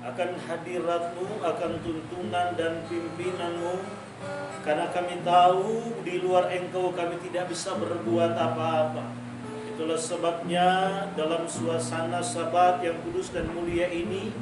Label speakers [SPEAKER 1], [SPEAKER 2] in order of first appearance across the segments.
[SPEAKER 1] akan hadirat-Mu, akan tuntunan dan pimpinan-Mu, karena kami tahu di luar Engkau kami tidak bisa berbuat apa-apa. Itulah sebabnya dalam suasana Sabat yang kudus dan mulia ini,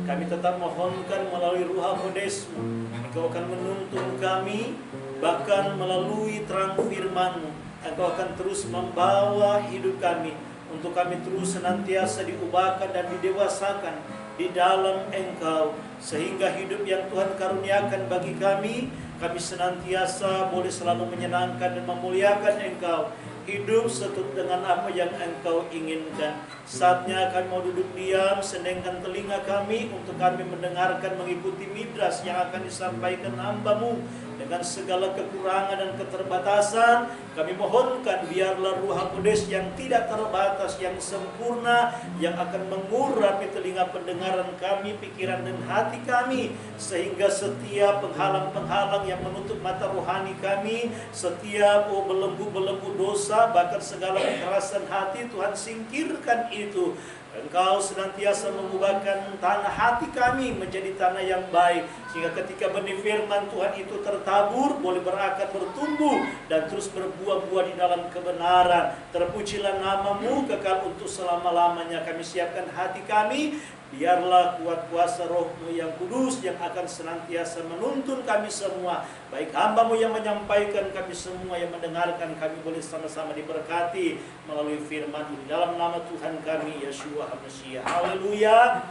[SPEAKER 1] kami tetap mohonkan melalui Ruh Kudus-Mu, Engkau akan menuntun kami, bahkan melalui terang firman-Mu, Engkau akan terus membawa hidup kami, untuk kami terus senantiasa diubahkan dan didewasakan di dalam Engkau, sehingga hidup yang Tuhan karuniakan bagi kami senantiasa boleh selalu menyenangkan dan memuliakan Engkau, hidup seturut dengan apa yang Engkau inginkan. Saatnya kami mau duduk diam, senengkan telinga kami untuk kami mendengarkan, mengikuti midras yang akan disampaikan hamba-Mu. Dengan segala kekurangan dan keterbatasan, kami mohonkan biarlah Ruh Kudus yang tidak terbatas, yang sempurna, yang akan mengurapi telinga pendengaran kami, pikiran dan hati kami, sehingga setiap penghalang-penghalang yang menutup mata rohani kami, setiap belenggu-belenggu dosa, bahkan segala kekerasan hati, Tuhan singkirkan itu. Engkau senantiasa mengubahkan tanah hati kami menjadi tanah yang baik, sehingga ketika benih firman Tuhan itu tertabur, boleh berakar, bertumbuh, dan terus berbuah-buah di dalam kebenaran. Terpujilah nama-Mu kekal untuk selama-lamanya. Kami siapkan hati kami, biarlah kuat kuasa Roh-Mu yang kudus yang akan senantiasa menuntun kami semua, baik hamba-Mu yang menyampaikan, kami semua yang mendengarkan, kami boleh sama-sama diberkati melalui firman-Mu. Di dalam nama Tuhan kami, Yeshua HaMashiach. Haleluya.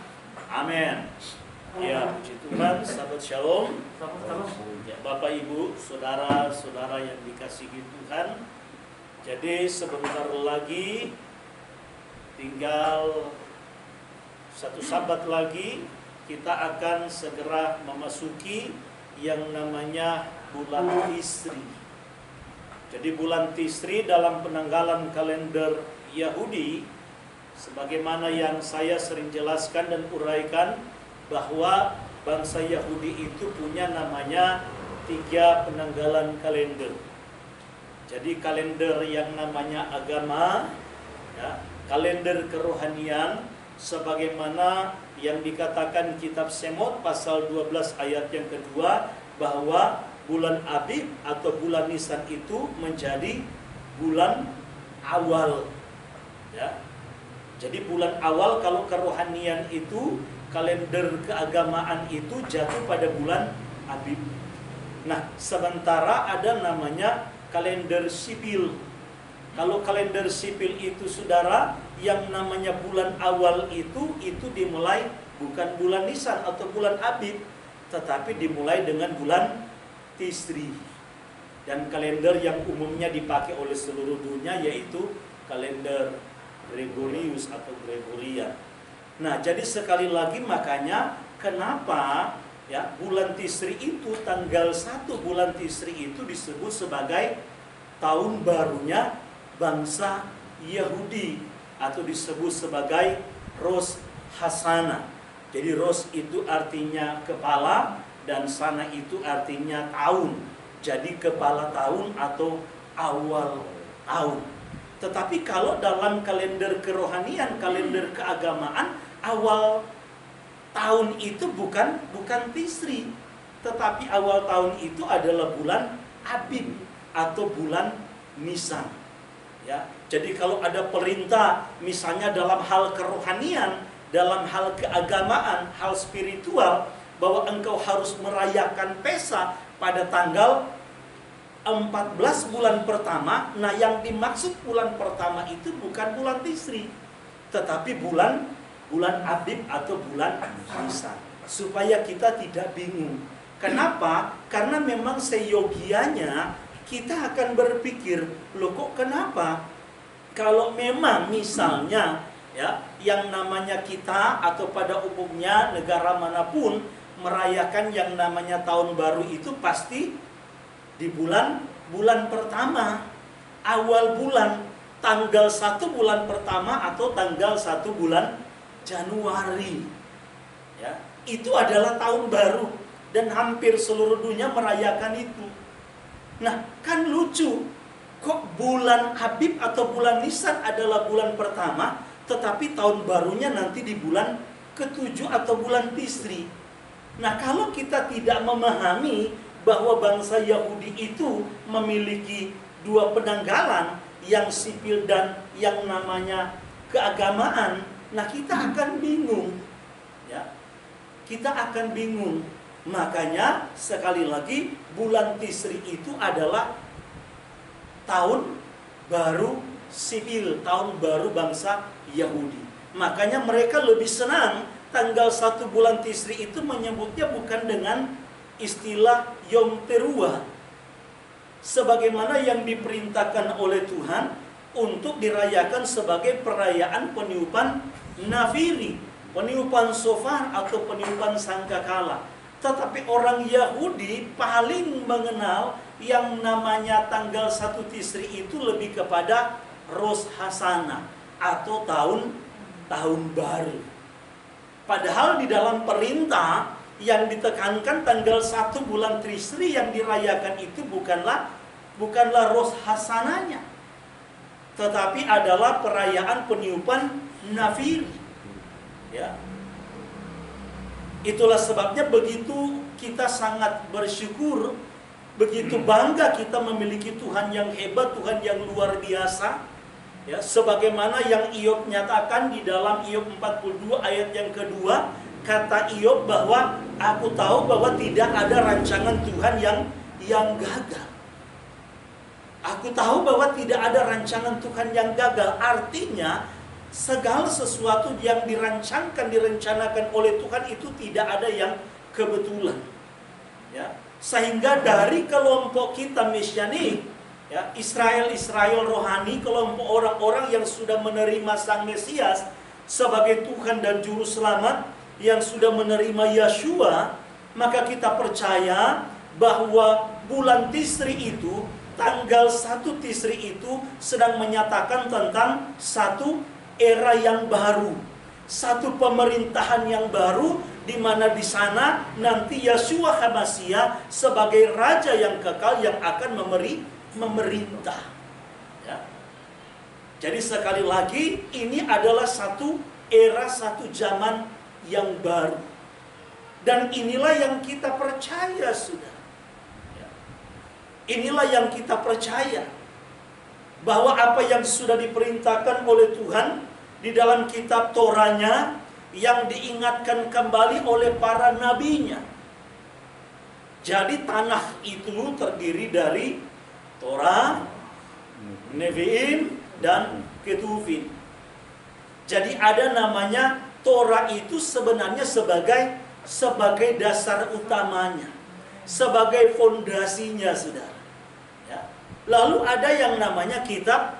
[SPEAKER 1] Amin. Ya, puji Tuhan, sahabat Shalom. Ya, Bapak Ibu, saudara-saudara yang dikasihi Tuhan. Jadi sebentar lagi tinggal satu Sabat lagi kita akan segera memasuki yang namanya bulan Tisri. Jadi bulan Tisri dalam penanggalan kalender Yahudi, sebagaimana yang saya sering jelaskan dan uraikan, bahwa bangsa Yahudi itu punya namanya 3 penanggalan kalender. Jadi kalender yang namanya agama, ya, kalender kerohanian, sebagaimana yang dikatakan kitab Semot pasal 12 ayat yang kedua, bahwa bulan Abib atau bulan Nisan itu menjadi bulan awal, ya. Jadi bulan awal kalau kerohanian itu, kalender keagamaan itu jatuh pada bulan Abib. Nah, sementara ada namanya kalender sipil. Kalau kalender sipil itu, saudara, yang namanya bulan awal itu dimulai bukan bulan Nisan atau bulan Abib, tetapi dimulai dengan bulan Tisri. Dan kalender yang umumnya dipakai oleh seluruh dunia yaitu kalender Gregorius atau Gregorian. Nah, jadi sekali lagi makanya kenapa ya bulan Tisri itu, tanggal 1 bulan Tisri itu disebut sebagai tahun barunya bangsa Yahudi, atau disebut sebagai Rosh Hashanah. Jadi Rosh itu artinya kepala dan Sana itu artinya tahun. Jadi kepala tahun atau awal tahun. Tetapi kalau dalam kalender kerohanian, kalender keagamaan, awal tahun itu bukan Tisri, tetapi awal tahun itu adalah bulan Abib atau bulan Nisan. Ya, jadi kalau ada perintah misalnya dalam hal kerohanian, dalam hal keagamaan, hal spiritual, bahwa engkau harus merayakan Pesa pada tanggal 14 bulan pertama. Nah, yang dimaksud bulan pertama itu bukan bulan Tisri, tetapi bulan Abib atau bulan Nisan. Supaya kita tidak bingung. Kenapa? Karena memang seyogianya kita akan berpikir, loh kok kenapa? Kalau memang misalnya ya yang namanya kita atau pada umumnya negara manapun merayakan yang namanya tahun baru itu pasti di bulan pertama, awal bulan, tanggal 1 bulan pertama atau tanggal 1 bulan Januari. Ya, itu adalah tahun baru dan hampir seluruh dunia merayakan itu. Nah, kan lucu, kok bulan Habib atau bulan Nisan adalah bulan pertama, tetapi tahun barunya nanti di bulan ke-7 atau bulan Tisri. Nah, kalau kita tidak memahami bahwa bangsa Yahudi itu memiliki dua penanggalan, yang sipil dan yang namanya keagamaan, nah kita akan bingung. Ya. Kita akan bingung. Makanya sekali lagi bulan Tisri itu adalah tahun baru sipil, tahun baru bangsa Yahudi. Makanya mereka lebih senang tanggal 1 bulan Tisri itu menyebutnya bukan dengan istilah Yom Teruah, sebagaimana yang diperintahkan oleh Tuhan untuk dirayakan sebagai perayaan peniupan nafiri, peniupan shofar atau peniupan sangkakala. Tetapi orang Yahudi paling mengenal yang namanya tanggal 1 Tisri itu lebih kepada Rosh Hashanah atau tahun baru. Padahal di dalam perintah yang ditekankan tanggal 1 bulan Tisri yang dirayakan itu bukanlah Rosh Hashanahnya, tetapi adalah perayaan peniupan nafiri. Ya. Itulah sebabnya begitu kita sangat bersyukur, begitu bangga kita memiliki Tuhan yang hebat, Tuhan yang luar biasa. Ya, sebagaimana yang Iyop nyatakan di dalam Iyop 42 ayat yang kedua, kata Iyop bahwa aku tahu bahwa tidak ada rancangan Tuhan yang gagal. Aku tahu bahwa tidak ada rancangan Tuhan yang gagal. Artinya segala sesuatu yang direncanakan oleh Tuhan itu tidak ada yang kebetulan. Ya, sehingga dari kelompok kita Mesianik, ya, Israel rohani, kelompok orang-orang yang sudah menerima Sang Mesias sebagai Tuhan dan Juru Selamat, yang sudah menerima Yeshua, maka kita percaya bahwa bulan Tisri itu, tanggal 1 Tisri itu sedang menyatakan tentang satu era yang baru, satu pemerintahan yang baru, di mana di sana nanti Yeshua HaMashiach sebagai raja yang kekal yang akan memerintah. Ya. Jadi sekali lagi ini adalah satu era, satu zaman yang baru. Dan inilah yang kita percaya, sudah. Ya. Inilah yang kita percaya. Bahwa apa yang sudah diperintahkan oleh Tuhan di dalam kitab Torahnya, yang diingatkan kembali oleh para nabinya. Jadi tanah itu terdiri dari Torah, Nevi'im, dan Ketuvim. Jadi ada namanya Torah itu sebenarnya sebagai dasar utamanya, sebagai fondasinya, saudara. Ya. Lalu ada yang namanya kitab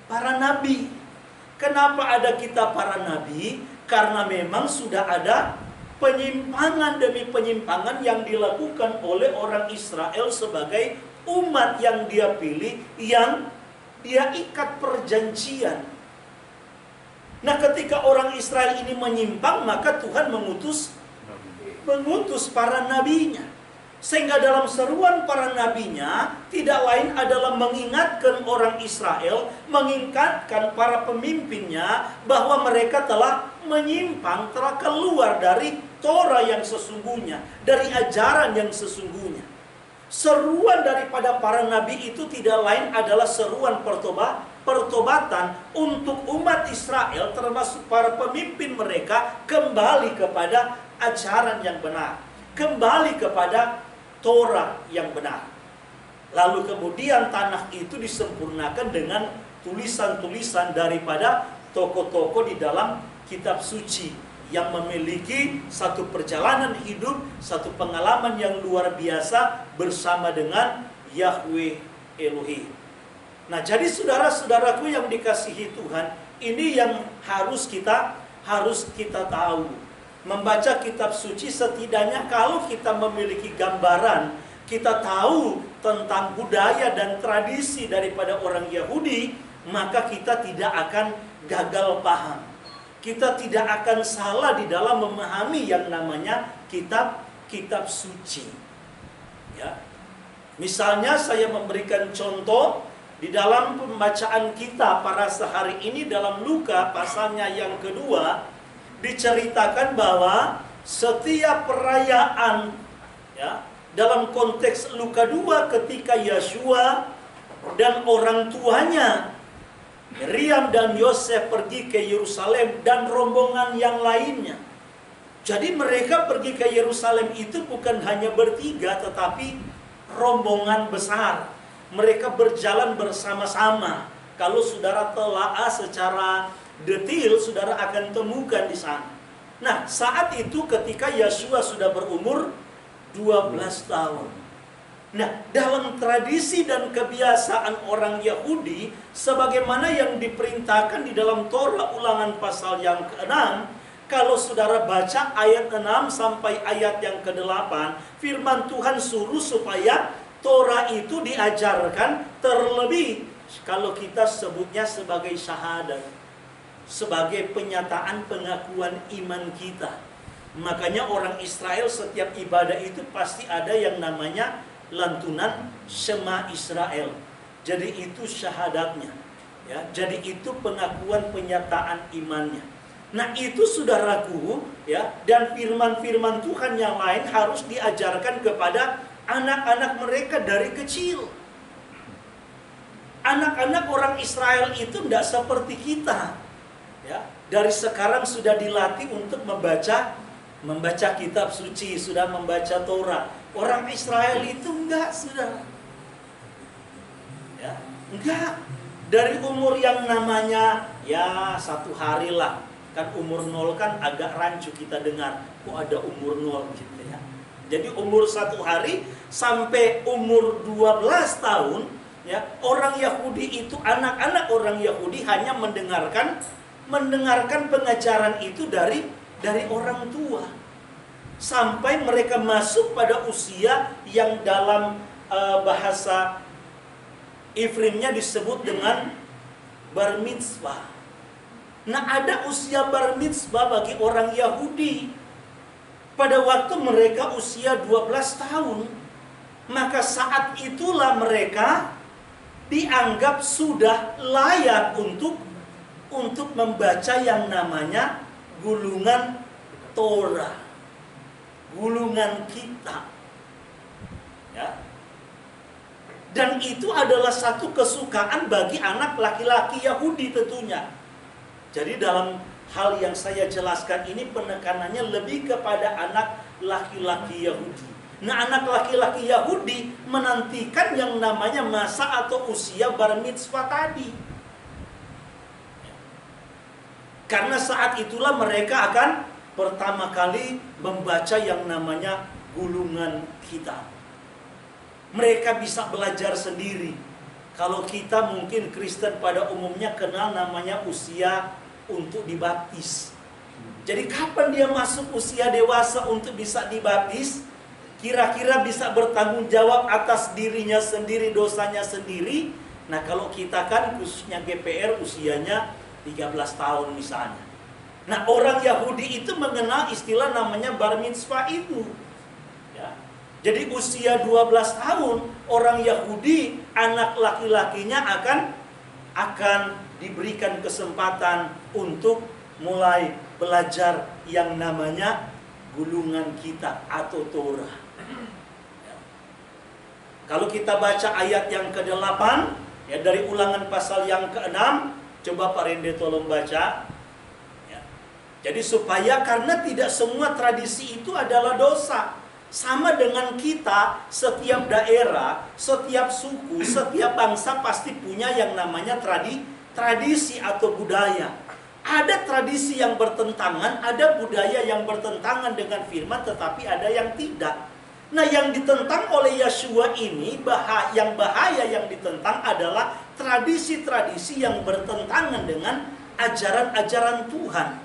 [SPEAKER 1] para nabi. Kenapa ada kitab para nabi? Karena memang sudah ada penyimpangan demi penyimpangan yang dilakukan oleh orang Israel sebagai umat yang dia pilih, yang dia ikat perjanjian. Nah, ketika orang Israel ini menyimpang, maka Tuhan mengutus para nabinya. Sehingga dalam seruan para nabinya tidak lain adalah mengingatkan orang Israel, mengingatkan para pemimpinnya bahwa mereka telah menyimpang, telah keluar dari Torah yang sesungguhnya, dari ajaran yang sesungguhnya. Seruan daripada para nabi itu tidak lain adalah seruan pertobatan untuk umat Israel, termasuk para pemimpin mereka, kembali kepada ajaran yang benar, kembali kepada Torah yang benar. Lalu kemudian tanah itu disempurnakan dengan tulisan-tulisan daripada tokoh-tokoh di dalam kitab suci yang memiliki satu perjalanan hidup, satu pengalaman yang luar biasa bersama dengan Yahweh Elohim. Nah, jadi saudara-saudaraku yang dikasihi Tuhan, ini yang harus kita tahu. Membaca kitab suci setidaknya kalau kita memiliki gambaran, kita tahu tentang budaya dan tradisi daripada orang Yahudi, maka kita tidak akan gagal paham. Kita tidak akan salah di dalam memahami yang namanya kitab suci. Ya. Misalnya saya memberikan contoh di dalam pembacaan kita pada sehari ini dalam Luka pasalnya yang kedua, diceritakan bahwa setiap perayaan, ya, dalam konteks Luka 2 ketika Yeshua dan orang tuanya Miriam dan Yosef pergi ke Yerusalem dan rombongan yang lainnya. Jadi mereka pergi ke Yerusalem itu bukan hanya bertiga, tetapi rombongan besar. Mereka berjalan bersama-sama. Kalau saudara telaah secara detail, saudara akan temukan di sana. Nah, saat itu ketika Yeshua sudah berumur 12 tahun. Nah, dalam tradisi dan kebiasaan orang Yahudi, sebagaimana yang diperintahkan di dalam Torah Ulangan pasal yang ke-6, kalau saudara baca ayat 6 sampai ayat yang ke-8, firman Tuhan suruh supaya Torah itu diajarkan, terlebih kalau kita sebutnya sebagai syahadat, sebagai penyataan pengakuan iman kita. Makanya orang Israel setiap ibadah itu pasti ada yang namanya lantunan Shema Israel. Jadi itu syahadatnya, ya. Jadi itu pengakuan penyataan imannya. Nah, itu saudaraku, ya, dan firman-firman Tuhan yang lain harus diajarkan kepada anak-anak mereka dari kecil. Anak-anak orang Israel itu tidak seperti kita, ya. Dari sekarang sudah dilatih untuk membaca kitab suci, sudah membaca Torah. Orang Israel itu enggak, saudara. Ya, enggak. Dari umur yang namanya ya 1 hari lah. Kan umur 0 kan agak rancu kita dengar. Kok ada umur 0 gitu ya. Jadi umur 1 hari sampai umur 12 tahun, ya, orang Yahudi itu, anak-anak orang Yahudi hanya mendengarkan pengajaran itu dari orang tua. Sampai mereka masuk pada usia yang dalam bahasa Ifrimnya disebut dengan bar mitzvah. Nah, ada usia bar mitzvah bagi orang Yahudi. Pada waktu mereka usia 12 tahun, maka saat itulah mereka dianggap sudah layak untuk membaca yang namanya gulungan Torah, gulungan kitab. Ya. Dan itu adalah satu kesukaan bagi anak laki-laki Yahudi tentunya. Jadi dalam hal yang saya jelaskan ini penekanannya lebih kepada anak laki-laki Yahudi. Nah, anak laki-laki Yahudi menantikan yang namanya masa atau usia bar mitzvah tadi. Karena saat itulah mereka akan pertama kali membaca yang namanya gulungan kitab. Mereka bisa belajar sendiri. Kalau kita mungkin Kristen pada umumnya kenal namanya usia untuk dibaptis. Jadi kapan dia masuk usia dewasa untuk bisa dibaptis? Kira-kira bisa bertanggung jawab atas dirinya sendiri, dosanya sendiri. Nah, kalau kita kan khususnya GPR usianya 13 tahun misalnya. Nah, orang Yahudi itu mengenal istilah namanya bar mitzvah itu. Ya. Jadi usia 12 tahun orang Yahudi, anak laki-lakinya akan diberikan kesempatan untuk mulai belajar yang namanya gulungan kitab atau Torah. Ya. Kalau kita baca ayat yang ke-8 ya, dari Ulangan pasal yang ke-6, coba Pak Rende tolong baca. Ya. Jadi supaya, karena tidak semua tradisi itu adalah dosa. Sama dengan kita, setiap daerah, setiap suku, setiap bangsa pasti punya yang namanya tradisi atau budaya. Ada tradisi yang bertentangan, ada budaya yang bertentangan dengan firman, tetapi ada yang tidak. Nah, yang ditentang oleh Yeshua ini, yang bahaya yang ditentang adalah tradisi-tradisi yang bertentangan dengan ajaran-ajaran Tuhan.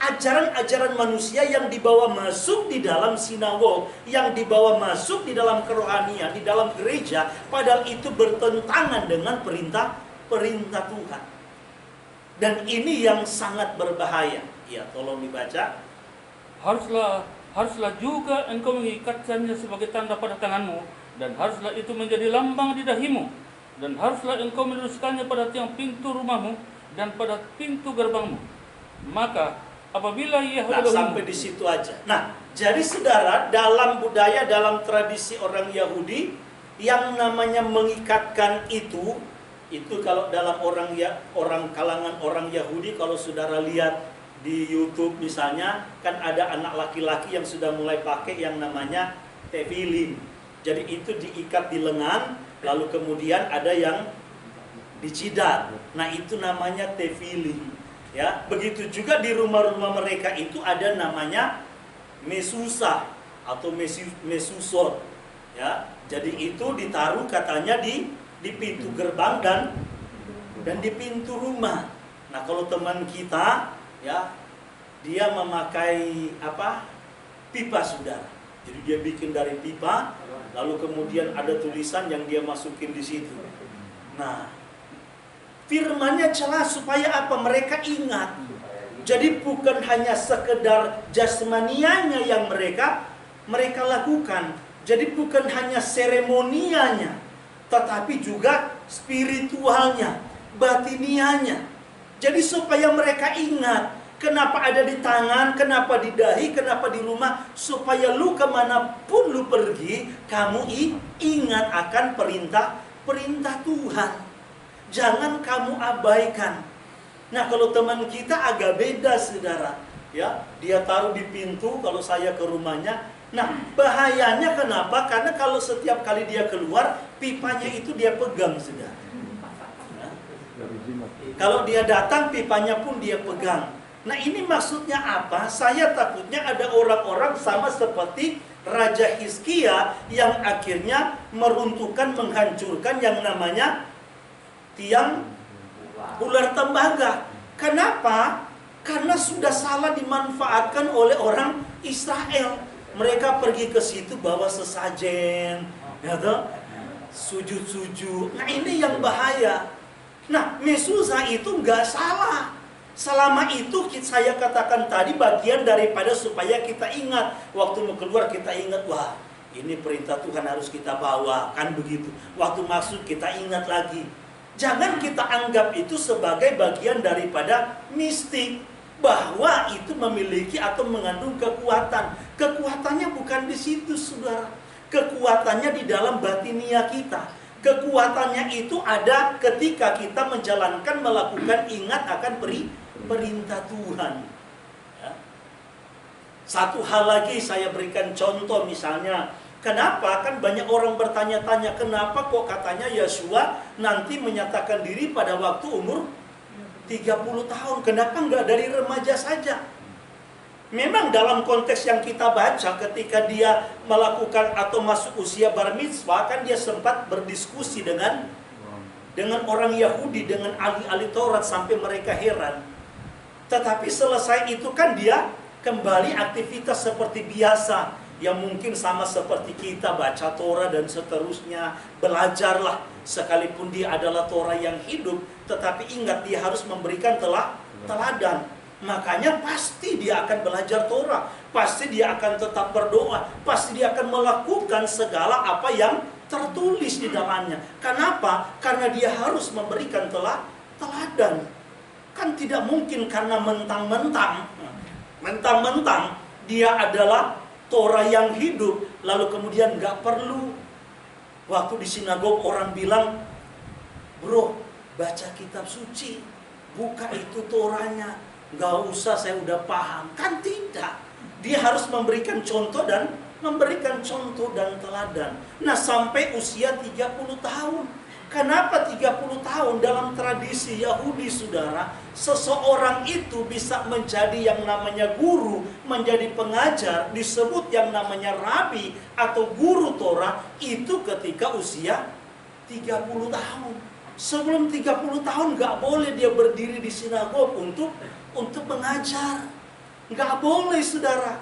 [SPEAKER 1] Ajaran-ajaran manusia yang dibawa masuk di dalam sinagog, yang dibawa masuk di dalam kerohanian, di dalam gereja, padahal itu bertentangan dengan perintah Tuhan. Dan ini yang sangat berbahaya. Ya, tolong dibaca.
[SPEAKER 2] Haruslah juga engkau mengikatkannya sebagai tanda pada tanganmu, dan haruslah itu menjadi lambang di dahimu, dan haruslah engkau menuliskannya pada tiang pintu rumahmu dan pada pintu gerbangmu. Maka apabila ia
[SPEAKER 1] Nah, sampai di situ aja. Nah, jadi saudara, dalam budaya, dalam tradisi orang Yahudi, yang namanya mengikatkan itu kalau dalam orang kalangan orang Yahudi, kalau saudara lihat di YouTube misalnya, kan ada anak laki-laki yang sudah mulai pakai yang namanya tefillin. Jadi itu diikat di lengan, lalu kemudian ada yang di jidat. Nah, itu namanya tefillin. Ya, begitu juga di rumah-rumah mereka itu ada namanya mesusa atau mesusot. Ya, jadi itu ditaruh katanya di pintu gerbang dan di pintu rumah. Nah, kalau teman kita ya, dia memakai pipa, saudara. Jadi dia bikin dari pipa, lalu kemudian ada tulisan yang dia masukin di situ. Nah, firman-Nya jelas supaya apa? Mereka ingat. Jadi bukan hanya sekedar jasmanianya yang mereka lakukan. Jadi bukan hanya seremonianya, tetapi juga spiritualnya, batinianya. Jadi supaya mereka ingat. Kenapa ada di tangan, kenapa di dahi, kenapa di rumah. Supaya lu kemanapun lu pergi, kamu ingat akan perintah Tuhan. Jangan kamu abaikan. Nah, kalau teman kita agak beda, saudara. Ya, dia taruh di pintu kalau saya ke rumahnya. Nah, bahayanya kenapa? Karena kalau setiap kali dia keluar, pipanya itu dia pegang, saudara. Nah, kalau dia datang, pipanya pun dia pegang. Nah, ini maksudnya apa? Saya takutnya ada orang-orang sama seperti Raja Hizkia yang akhirnya meruntuhkan, menghancurkan yang namanya tiang ular tembaga. Kenapa? Karena sudah salah dimanfaatkan oleh orang Israel. Mereka pergi ke situ bawa sesajen, ya toh? Sujud-sujud. Nah, ini yang bahaya. Nah, mesusa itu nggak salah. Selama itu saya katakan tadi bagian daripada supaya kita ingat. Waktu mau keluar kita ingat, wah ini perintah Tuhan harus kita bawa. Kan begitu. Waktu masuk kita ingat lagi. Jangan kita anggap itu sebagai bagian daripada mistik, bahwa itu memiliki atau mengandung kekuatan. Kekuatannya bukan di situ, saudara. Kekuatannya di dalam batinia kita. Kekuatannya itu ada ketika kita menjalankan, melakukan, ingat akan perintah Tuhan. Ya. Satu hal lagi saya berikan contoh, misalnya kenapa kan banyak orang bertanya-tanya, kenapa kok katanya Yosua nanti menyatakan diri pada waktu umur 30 tahun. Kenapa enggak dari remaja saja? Memang dalam konteks yang kita baca, ketika dia melakukan atau masuk usia bar mitzvah, kan dia sempat berdiskusi dengan orang Yahudi, dengan ahli-ahli Taurat, sampai mereka heran. Tetapi selesai itu kan dia kembali aktivitas seperti biasa, yang mungkin sama seperti kita baca Torah dan seterusnya, belajarlah, sekalipun dia adalah Torah yang hidup, tetapi ingat dia harus memberikan teladan. Makanya pasti dia akan belajar Torah, pasti dia akan tetap berdoa, pasti dia akan melakukan segala apa yang tertulis di dalamnya. Kenapa? Karena dia harus memberikan teladan. Kan tidak mungkin karena mentang-mentang dia adalah Torah yang hidup, lalu kemudian gak perlu. Waktu di sinagog orang bilang, bro, baca kitab suci, buka itu Torahnya, gak usah, saya udah paham. Kan tidak. Dia harus memberikan contoh dan teladan. Nah, sampai usia 30 tahun. Kenapa 30 tahun? Dalam tradisi Yahudi, saudara, seseorang itu bisa menjadi yang namanya guru, menjadi pengajar, disebut yang namanya rabi atau guru Torah, itu ketika usia 30 tahun. Sebelum 30 tahun gak boleh dia berdiri di sinagog untuk mengajar. Gak boleh, saudara.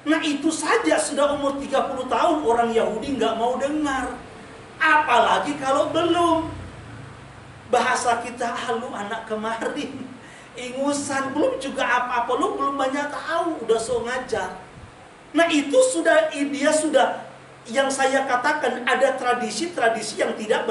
[SPEAKER 1] Nah, itu saja sudah umur 30 tahun orang Yahudi gak mau dengar. Apalagi kalau belum. Bahasa kita, lu anak kemarin, ingusan, belum juga apa-apa, lu belum banyak tahu, udah so ngajar. Nah, itu dia sudah, yang saya katakan ada tradisi-tradisi yang tidak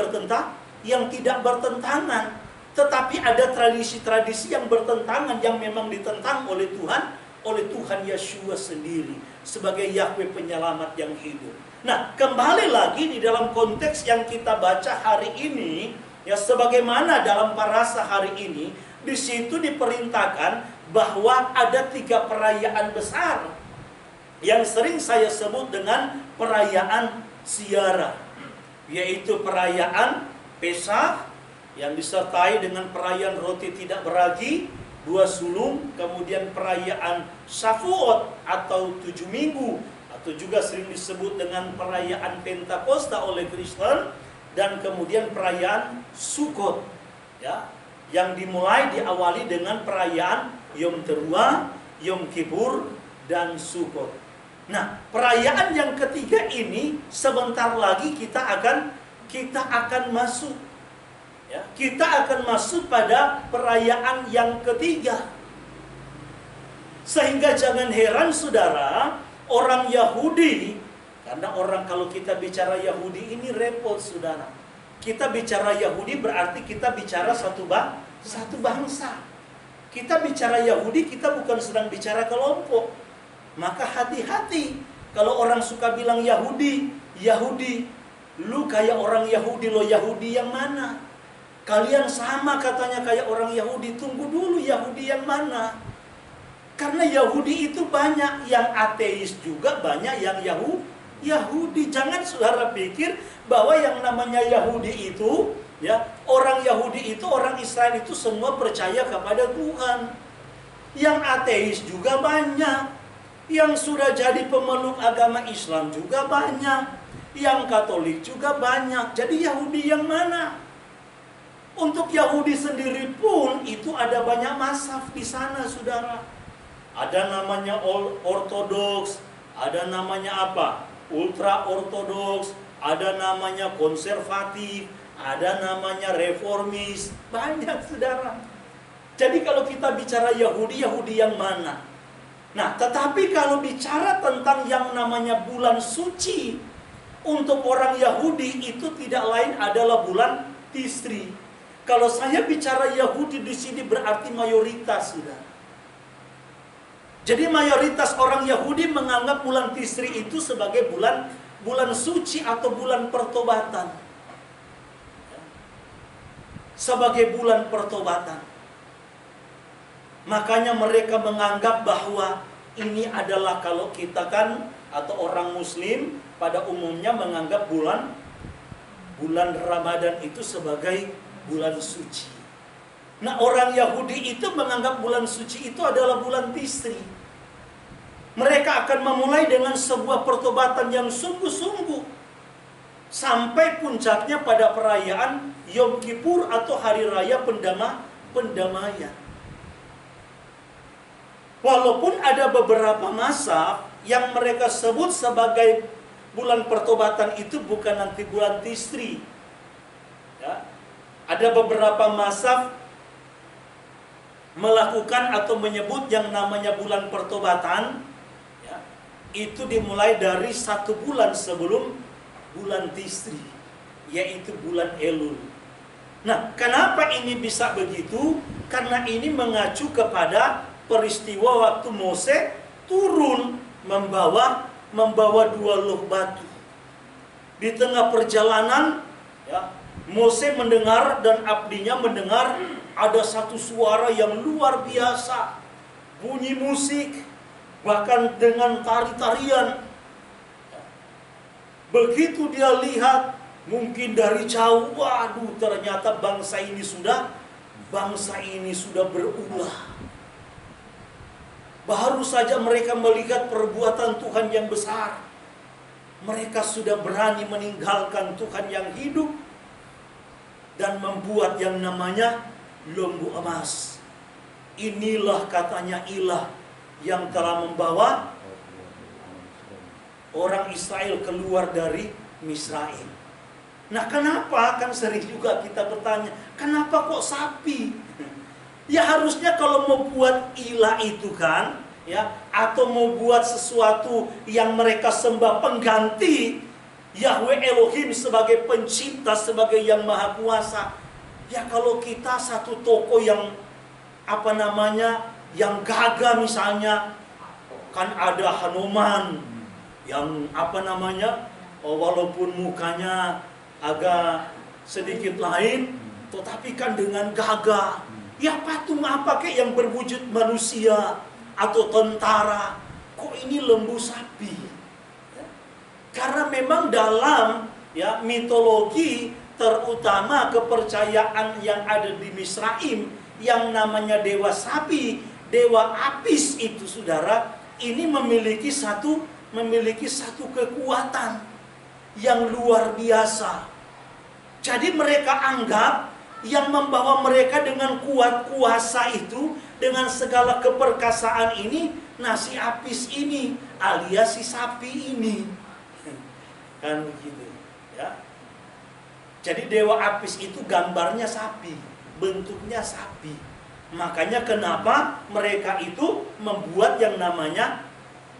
[SPEAKER 1] bertentangan. Tetapi ada tradisi-tradisi yang bertentangan, yang memang ditentang oleh Tuhan oleh Tuhan Yeshua sendiri sebagai Yahweh penyelamat yang hidup. Nah, kembali lagi di dalam konteks yang kita baca hari ini, ya, sebagaimana dalam parasa hari ini, di situ diperintahkan bahwa ada 3 perayaan besar yang sering saya sebut dengan perayaan ziarah, yaitu perayaan Peskah yang disertai dengan perayaan roti tidak beragi, 2 sulung, kemudian perayaan Shavuot atau 7 minggu, atau juga sering disebut dengan perayaan Pentakosta oleh Kristen, dan kemudian perayaan Sukkot, ya, yang diawali dengan perayaan Yom Teruah, Yom Kippur, dan Sukkot. Nah, perayaan yang ketiga ini sebentar lagi kita akan masuk. Ya, kita akan masuk pada perayaan yang ketiga. Sehingga jangan heran saudara, orang Yahudi, karena kalau kita bicara Yahudi ini repot saudara. Kita bicara Yahudi berarti kita bicara satu bangsa. Kita bicara Yahudi, kita bukan sedang bicara kelompok. Maka hati-hati kalau orang suka bilang Yahudi, lu kayak orang Yahudi, lo Yahudi yang mana? Kalian sama katanya kayak orang Yahudi, tunggu dulu Yahudi yang mana? Karena Yahudi itu banyak yang ateis juga, banyak yang Yahudi. Jangan saudara pikir bahwa yang namanya Yahudi itu, ya, orang Yahudi itu, orang Israel itu semua percaya kepada Tuhan. Yang ateis juga banyak. Yang sudah jadi pemeluk agama Islam juga banyak. Yang Katolik juga banyak. Jadi Yahudi yang mana? Untuk Yahudi sendiri pun itu ada banyak mazhab di sana, saudara. Ada namanya ortodoks, ada namanya apa? Ultra ortodoks, ada namanya konservatif, ada namanya reformis, banyak saudara. Jadi kalau kita bicara Yahudi yang mana? Nah, tetapi kalau bicara tentang yang namanya bulan suci, untuk orang Yahudi itu tidak lain adalah bulan Tisri. Kalau saya bicara Yahudi di sini berarti mayoritas, saudara. Jadi mayoritas orang Yahudi menganggap bulan Tisri itu sebagai bulan suci atau bulan pertobatan. Sebagai bulan pertobatan. Makanya mereka menganggap bahwa ini adalah, kalau kita kan atau orang Muslim pada umumnya menganggap bulan Ramadan itu sebagai bulan suci. Nah, orang Yahudi itu menganggap bulan suci itu adalah bulan Tisri. Mereka akan memulai dengan sebuah pertobatan yang sungguh-sungguh sampai puncaknya pada perayaan Yom Kippur atau hari raya pendamaian. Walaupun ada beberapa masa yang mereka sebut sebagai bulan pertobatan itu bukan nanti bulan Tisri. Ya. Ada beberapa masa melakukan atau menyebut yang namanya bulan pertobatan, ya, itu dimulai dari 1 bulan sebelum bulan Tisri, yaitu bulan Elul. Nah, kenapa ini bisa begitu? Karena ini mengacu kepada peristiwa waktu Mose turun membawa 2 loh batu. Di tengah perjalanan, ya, Mose mendengar dan abdinya mendengar ada satu suara yang luar biasa, bunyi musik, bahkan dengan tari-tarian. Begitu dia lihat, mungkin dari jauh, waduh, ternyata bangsa ini sudah berulah. Baru saja mereka melihat perbuatan Tuhan yang besar, mereka sudah berani meninggalkan Tuhan yang hidup dan membuat yang namanya lembu emas. Inilah katanya ilah yang telah membawa orang Israel keluar dari Misraim. Nah, kenapa? Kan sering juga kita bertanya, kenapa kok sapi? Ya harusnya kalau mau buat ilah itu kan, ya, atau mau buat sesuatu yang mereka sembah pengganti Yahweh Elohim sebagai pencipta, sebagai yang maha kuasa. Ya kalau kita satu toko yang yang gagah misalnya, kan ada Hanuman yang apa namanya, walaupun mukanya agak sedikit lain, tetapi kan dengan gagah. Ya patung apa kek yang berwujud manusia atau tentara, kok ini lembu sapi? Ya. Karena memang dalam ya mitologi, terutama kepercayaan yang ada di Misraim, yang namanya dewa sapi, dewa Apis itu saudara, ini memiliki satu kekuatan yang luar biasa. Jadi mereka anggap yang membawa mereka dengan kuat kuasa itu, dengan segala keperkasaan ini, si Apis ini, alias si sapi ini. Kan begitu ya. Jadi dewa Apis itu gambarnya sapi, bentuknya sapi. Makanya kenapa mereka itu membuat yang namanya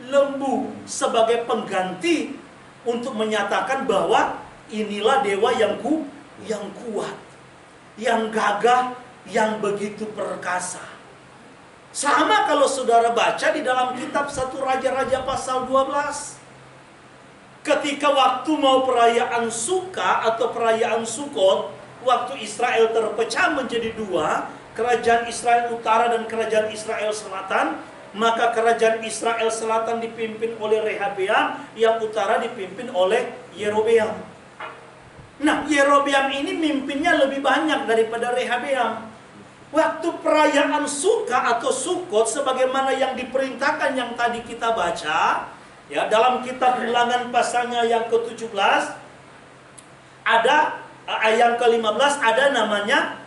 [SPEAKER 1] lembu sebagai pengganti untuk menyatakan bahwa inilah dewa yang kuat, yang gagah, yang begitu perkasa. Sama kalau saudara baca di dalam kitab 1 Raja-Raja pasal 12. Ketika waktu mau perayaan Suka atau perayaan Sukot, waktu Israel terpecah menjadi dua, kerajaan Israel Utara dan kerajaan Israel Selatan, maka kerajaan Israel Selatan dipimpin oleh Rehabeam, yang utara dipimpin oleh Yerobeam. Nah, Yerobeam ini mimpinnya lebih banyak daripada Rehabeam. Waktu perayaan Suka atau Sukot, sebagaimana yang diperintahkan yang tadi kita baca, ya, dalam kitab Bilangan pasalnya yang ke-17, ada yang ke-15 ada namanya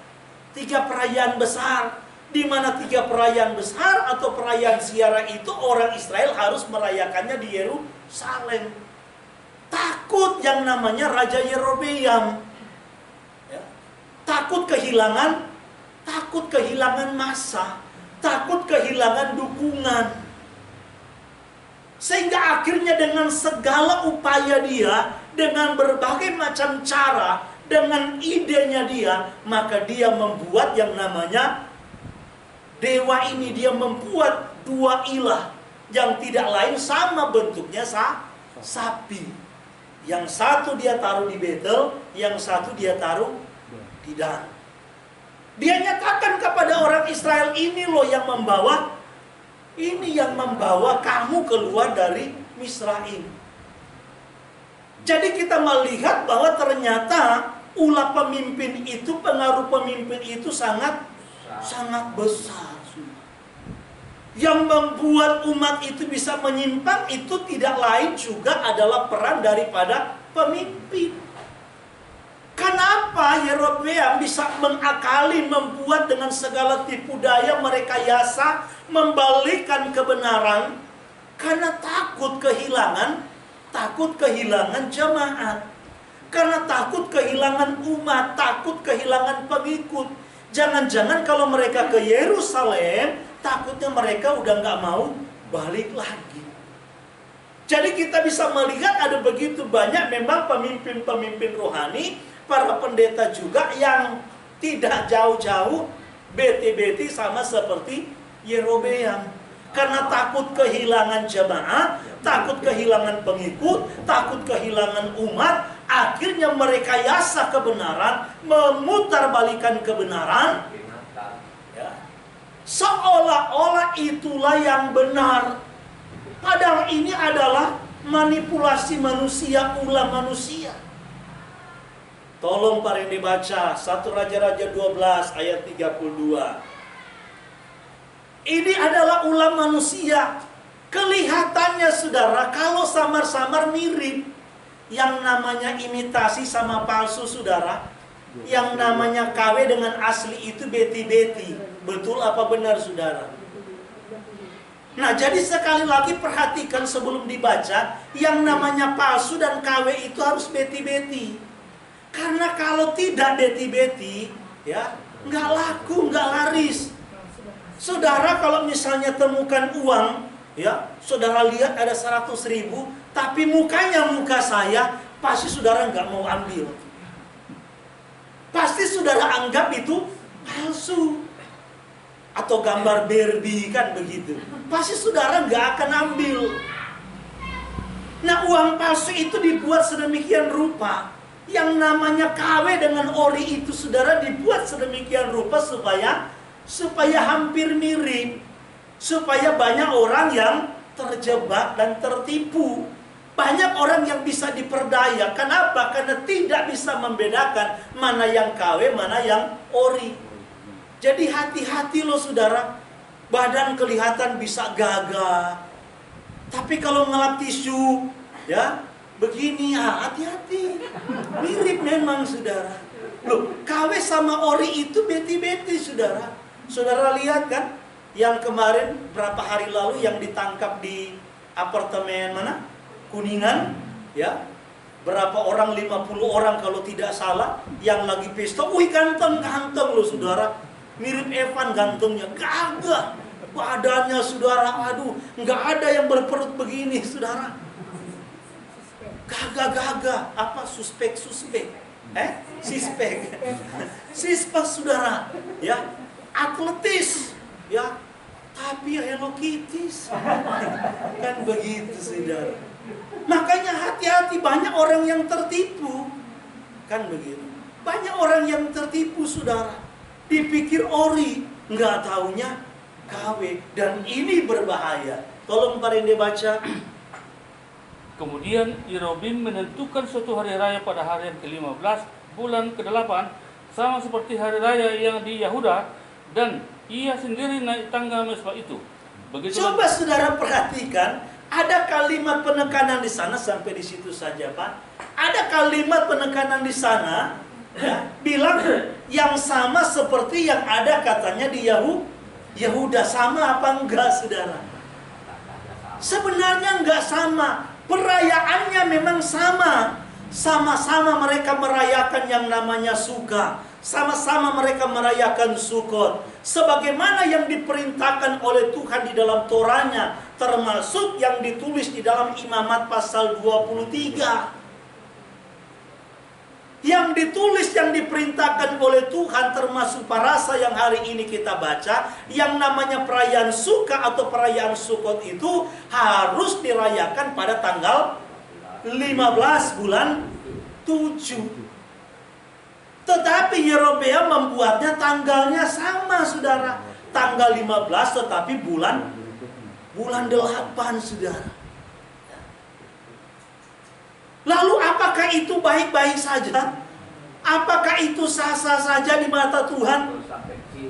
[SPEAKER 1] 3 perayaan besar. Di mana 3 perayaan besar atau perayaan ziarah itu orang Israel harus merayakannya di Yerusalem. Takut yang namanya Raja Yerobeam, ya, takut kehilangan massa, takut kehilangan dukungan. Sehingga akhirnya dengan segala upaya dia, dengan berbagai macam cara, dengan idenya dia, maka dia membuat yang namanya dewa ini. Dia membuat 2 ilah yang tidak lain sama bentuknya sapi. Yang satu dia taruh di Betel, yang satu dia taruh di Dan. Dia nyatakan kepada orang Israel, ini loh yang membawa kamu keluar dari Misraim. Jadi kita melihat bahwa ternyata ulah pemimpin itu, pengaruh pemimpin itu sangat besar. Yang membuat umat itu bisa menyimpang itu tidak lain juga adalah peran daripada pemimpin. Kenapa Yerobeam bisa mengakali, membuat dengan segala tipu daya, merekayasa, membalikkan kebenaran? Karena takut kehilangan jemaat. Karena takut kehilangan umat, takut kehilangan pengikut. Jangan-jangan kalau mereka ke Yerusalem, takutnya mereka udah nggak mau balik lagi. Jadi kita bisa melihat ada begitu banyak memang pemimpin-pemimpin rohani, para pendeta juga yang tidak jauh-jauh beti-beti sama seperti Yerobeam. Karena takut kehilangan jemaat, takut kehilangan pengikut, takut kehilangan umat, akhirnya merekayasa kebenaran, memutarbalikan kebenaran, ya, seolah-olah itulah yang benar. Padahal ini adalah manipulasi manusia, ulah manusia. Tolong Pak Randy baca 1 Raja-Raja 12 ayat 32. Ini adalah ulah manusia. Kelihatannya saudara, kalau samar-samar mirip. Yang namanya imitasi sama palsu saudara. Yang namanya KW dengan asli itu beti-beti. Betul apa benar saudara? Nah, jadi sekali lagi perhatikan sebelum dibaca, yang namanya palsu dan KW itu harus beti-beti. Karena kalau tidak beti-beti, ya, nggak laku, nggak laris. Saudara kalau misalnya temukan uang, ya, saudara lihat ada 100.000, tapi mukanya muka saya, pasti saudara nggak mau ambil. Pasti saudara anggap itu palsu. atau gambar Barbie kan begitu, pasti saudara nggak akan ambil. Nah, uang palsu itu dibuat sedemikian rupa. Yang namanya KW dengan ori itu saudara dibuat sedemikian rupa supaya hampir mirip, supaya banyak orang yang terjebak dan tertipu. Banyak orang yang bisa diperdaya. Kenapa? Karena tidak bisa membedakan mana yang KW, mana yang ori. Jadi hati-hati loh saudara. Badan kelihatan bisa gagah, tapi kalau ngelap tisu, ya begini, hati-hati. Mirip memang saudara. Loh, KW sama ori itu beti-beti saudara. Saudara lihat kan, yang kemarin berapa hari lalu yang ditangkap di apartemen mana? Kuningan, ya. Berapa orang, 50 orang kalau tidak salah, yang lagi pesta. Wih, ganteng-ganteng loh saudara. Mirip Evan gantengnya, gagah. Badannya saudara, aduh, nggak ada yang berperut begini saudara. Gagah-gagah, apa suspek? Sispek. Sispa saudara, ya. Atletis, ya. Tapi Hello Kitty. Kan begitu saudara. Makanya hati-hati, banyak orang yang tertipu. Kan begitu. Banyak orang yang tertipu saudara. Dipikir ori, nggak taunya KW. Dan ini berbahaya. Tolong Pak Rende baca.
[SPEAKER 2] Kemudian Yerobim menentukan suatu hari raya pada hari yang ke-15 bulan ke-8, sama seperti hari raya yang di Yahuda, dan ia sendiri naik tangga mesbah itu. Begitu. Coba
[SPEAKER 1] saudara perhatikan, ada kalimat penekanan di sana, sampai di situ saja Pak. Ada kalimat penekanan di sana, ya, bilang yang sama seperti yang ada katanya di Yahuda. Sama apa enggak saudara? Sebenarnya enggak sama. Perayaannya memang sama. Sama-sama mereka merayakan yang namanya Suka. Sama-sama mereka merayakan Sukot. Sebagaimana yang diperintahkan oleh Tuhan di dalam Toranya, termasuk yang ditulis di dalam Imamat pasal 23. Yang ditulis, yang diperintahkan oleh Tuhan, termasuk parasa yang hari ini kita baca, yang namanya perayaan Suka atau perayaan Sukot itu harus dirayakan pada tanggal 15 bulan 7. Tetapi Yerobeam membuatnya tanggalnya sama saudara. Tanggal 15 tetapi bulan 8 saudara. Lalu apakah itu baik-baik saja? Apakah itu sah-sah saja di mata Tuhan?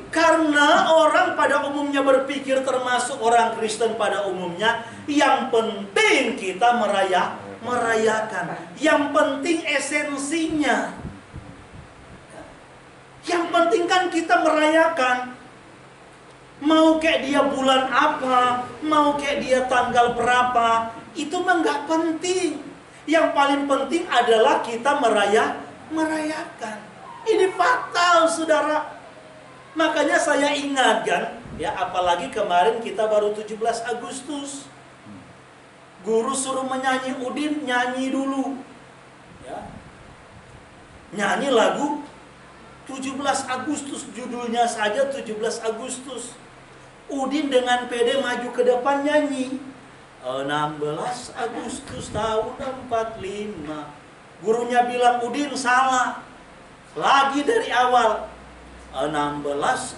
[SPEAKER 1] Karena orang pada umumnya berpikir, termasuk orang Kristen pada umumnya, yang penting kita merayakan. Yang penting esensinya. Yang penting kan kita merayakan. Mau kayak dia bulan apa, mau kayak dia tanggal berapa, itu mah nggak penting. Yang paling penting adalah kita merayakan. Ini fatal saudara. Makanya saya ingatkan, ya, apalagi kemarin kita baru 17 Agustus. Guru suruh menyanyi Udin, nyanyi dulu. Ya. Nyanyi lagu 17 Agustus, judulnya saja 17 Agustus. Udin dengan pede maju ke depan nyanyi 16 Agustus tahun 45. Gurunya bilang, Udin salah. Lagi dari awal 16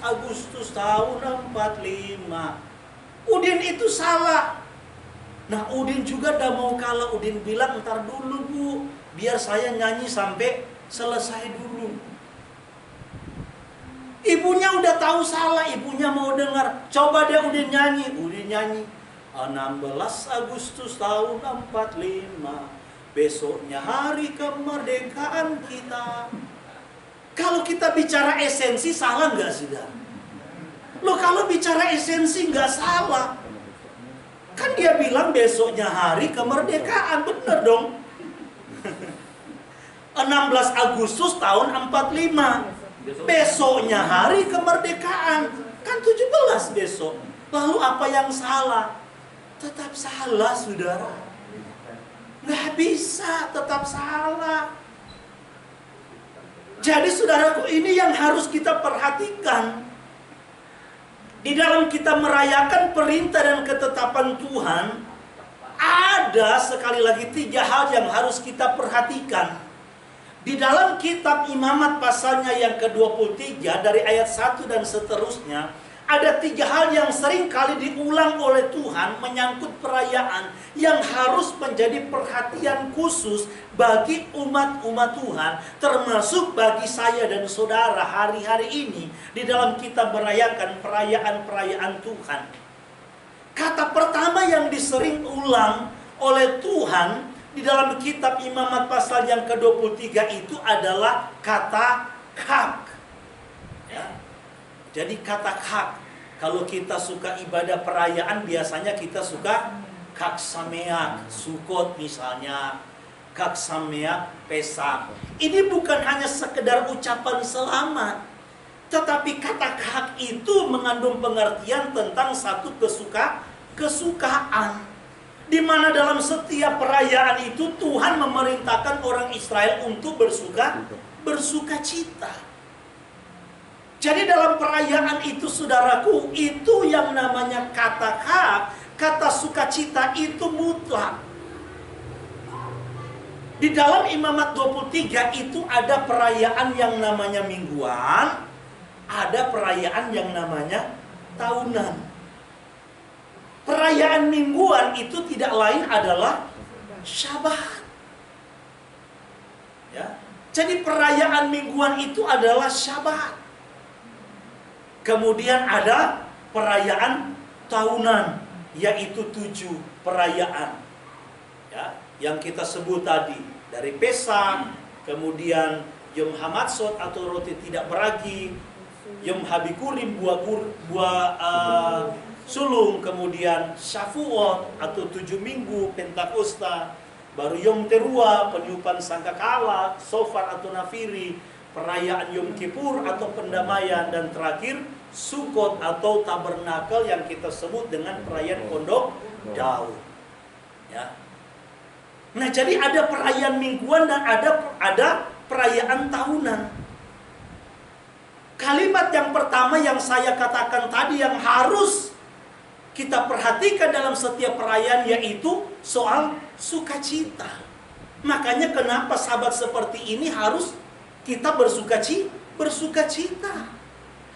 [SPEAKER 1] Agustus tahun 45. Udin itu salah. Nah, Udin juga udah mau kalah. Udin bilang, ntar dulu Bu, biar saya nyanyi sampai selesai dulu. Ibunya udah tahu salah, ibunya mau dengar. Coba dia Udin nyanyi. Udin nyanyi 16 Agustus tahun 45. Besoknya hari kemerdekaan kita. Kalau kita bicara esensi, salah nggak saudara? Loh, kalau bicara esensi nggak salah. Kan dia bilang besoknya hari kemerdekaan, bener dong. 16 Agustus tahun 45. Besoknya hari kemerdekaan. Kan 17 besok. Lalu apa yang salah? Tetap salah saudara. Nggak bisa, tetap salah. Jadi saudaraku, ini yang harus kita perhatikan. Di dalam kita merayakan perintah dan ketetapan Tuhan, ada sekali lagi 3 hal yang harus kita perhatikan. Di dalam kitab Imamat pasalnya yang ke-23 dari ayat 1 dan seterusnya, ada 3 hal yang sering kali diulang oleh Tuhan menyangkut perayaan yang harus menjadi perhatian khusus bagi umat-umat Tuhan, termasuk bagi saya dan saudara hari-hari ini di dalam kita merayakan perayaan-perayaan Tuhan. Kata pertama yang disering ulang oleh Tuhan di dalam kitab Imamat pasal yang ke-23 itu adalah kata hak. Ya. Jadi kata hak. Kalau kita suka ibadah perayaan, biasanya kita suka Chag Sameach, Sukot misalnya, Chag Sameach, Pesak. Ini bukan hanya sekedar ucapan selamat, tetapi kata hak itu mengandung pengertian tentang satu kesukaan. Di mana dalam setiap perayaan itu Tuhan memerintahkan orang Israel untuk bersuka cita. Jadi dalam perayaan itu saudaraku, itu yang namanya kata hak, kata sukacita itu mutlak. Di dalam Imamat 23 itu ada perayaan yang namanya mingguan, ada perayaan yang namanya tahunan. Perayaan mingguan itu tidak lain adalah Syabat. Ya. Jadi perayaan mingguan itu adalah Syabat. Kemudian ada perayaan tahunan, yaitu 7 perayaan. Ya, yang kita sebut tadi, dari Pesak, kemudian Yom Hamatzot atau roti tidak beragi, Yom Habikurim buah sulung, kemudian Shavuot atau 7 minggu Pentakosta, baru Yom Teruah, peniupan sangkakala, Shofar atau Nafiri, perayaan Yom Kippur atau pendamaian, dan terakhir Sukot atau tabernakel yang kita sebut dengan perayaan Pondok Daud. Ya. Nah, jadi ada perayaan mingguan dan ada perayaan tahunan. Kalimat yang pertama yang saya katakan tadi yang harus kita perhatikan dalam setiap perayaan yaitu soal sukacita. Makanya kenapa sahabat seperti ini harus kita bersuka cita.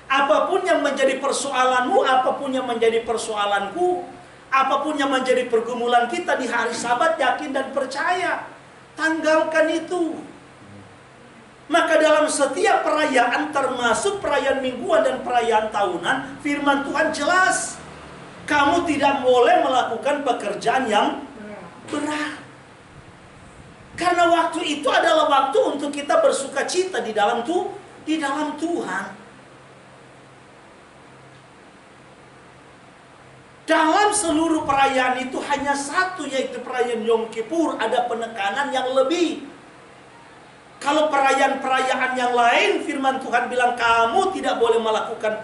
[SPEAKER 1] Apapun yang menjadi persoalanmu, apapun yang menjadi persoalanku, apapun yang menjadi pergumulan kita di hari Sabat, yakin dan percaya, tanggalkan itu. Maka dalam setiap perayaan, termasuk perayaan mingguan dan perayaan tahunan, firman Tuhan jelas, kamu tidak boleh melakukan pekerjaan yang berat. Karena waktu itu adalah waktu untuk kita bersuka cita di dalam Tuhan. Dalam seluruh perayaan itu hanya satu, yaitu perayaan Yom Kippur, ada penekanan yang lebih. Kalau perayaan-perayaan yang lain, firman Tuhan bilang kamu tidak boleh melakukan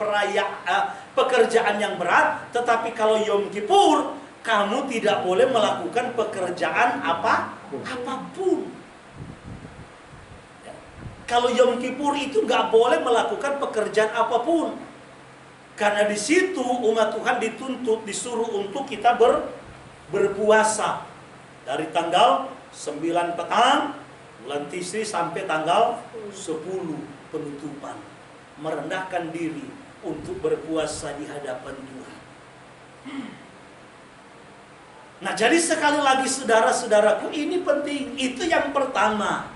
[SPEAKER 1] pekerjaan yang berat. Tetapi kalau Yom Kippur, kamu tidak boleh melakukan pekerjaan apapun. Kalau Yom Kippur itu nggak boleh melakukan pekerjaan apapun. Karena di situ umat Tuhan disuruh untuk kita berpuasa dari tanggal 9 petang bulan Tisri sampai tanggal 10 penutupan, merendahkan diri untuk berpuasa di hadapan Tuhan. Nah, jadi sekali lagi saudara-saudaraku, ini penting. Itu yang pertama.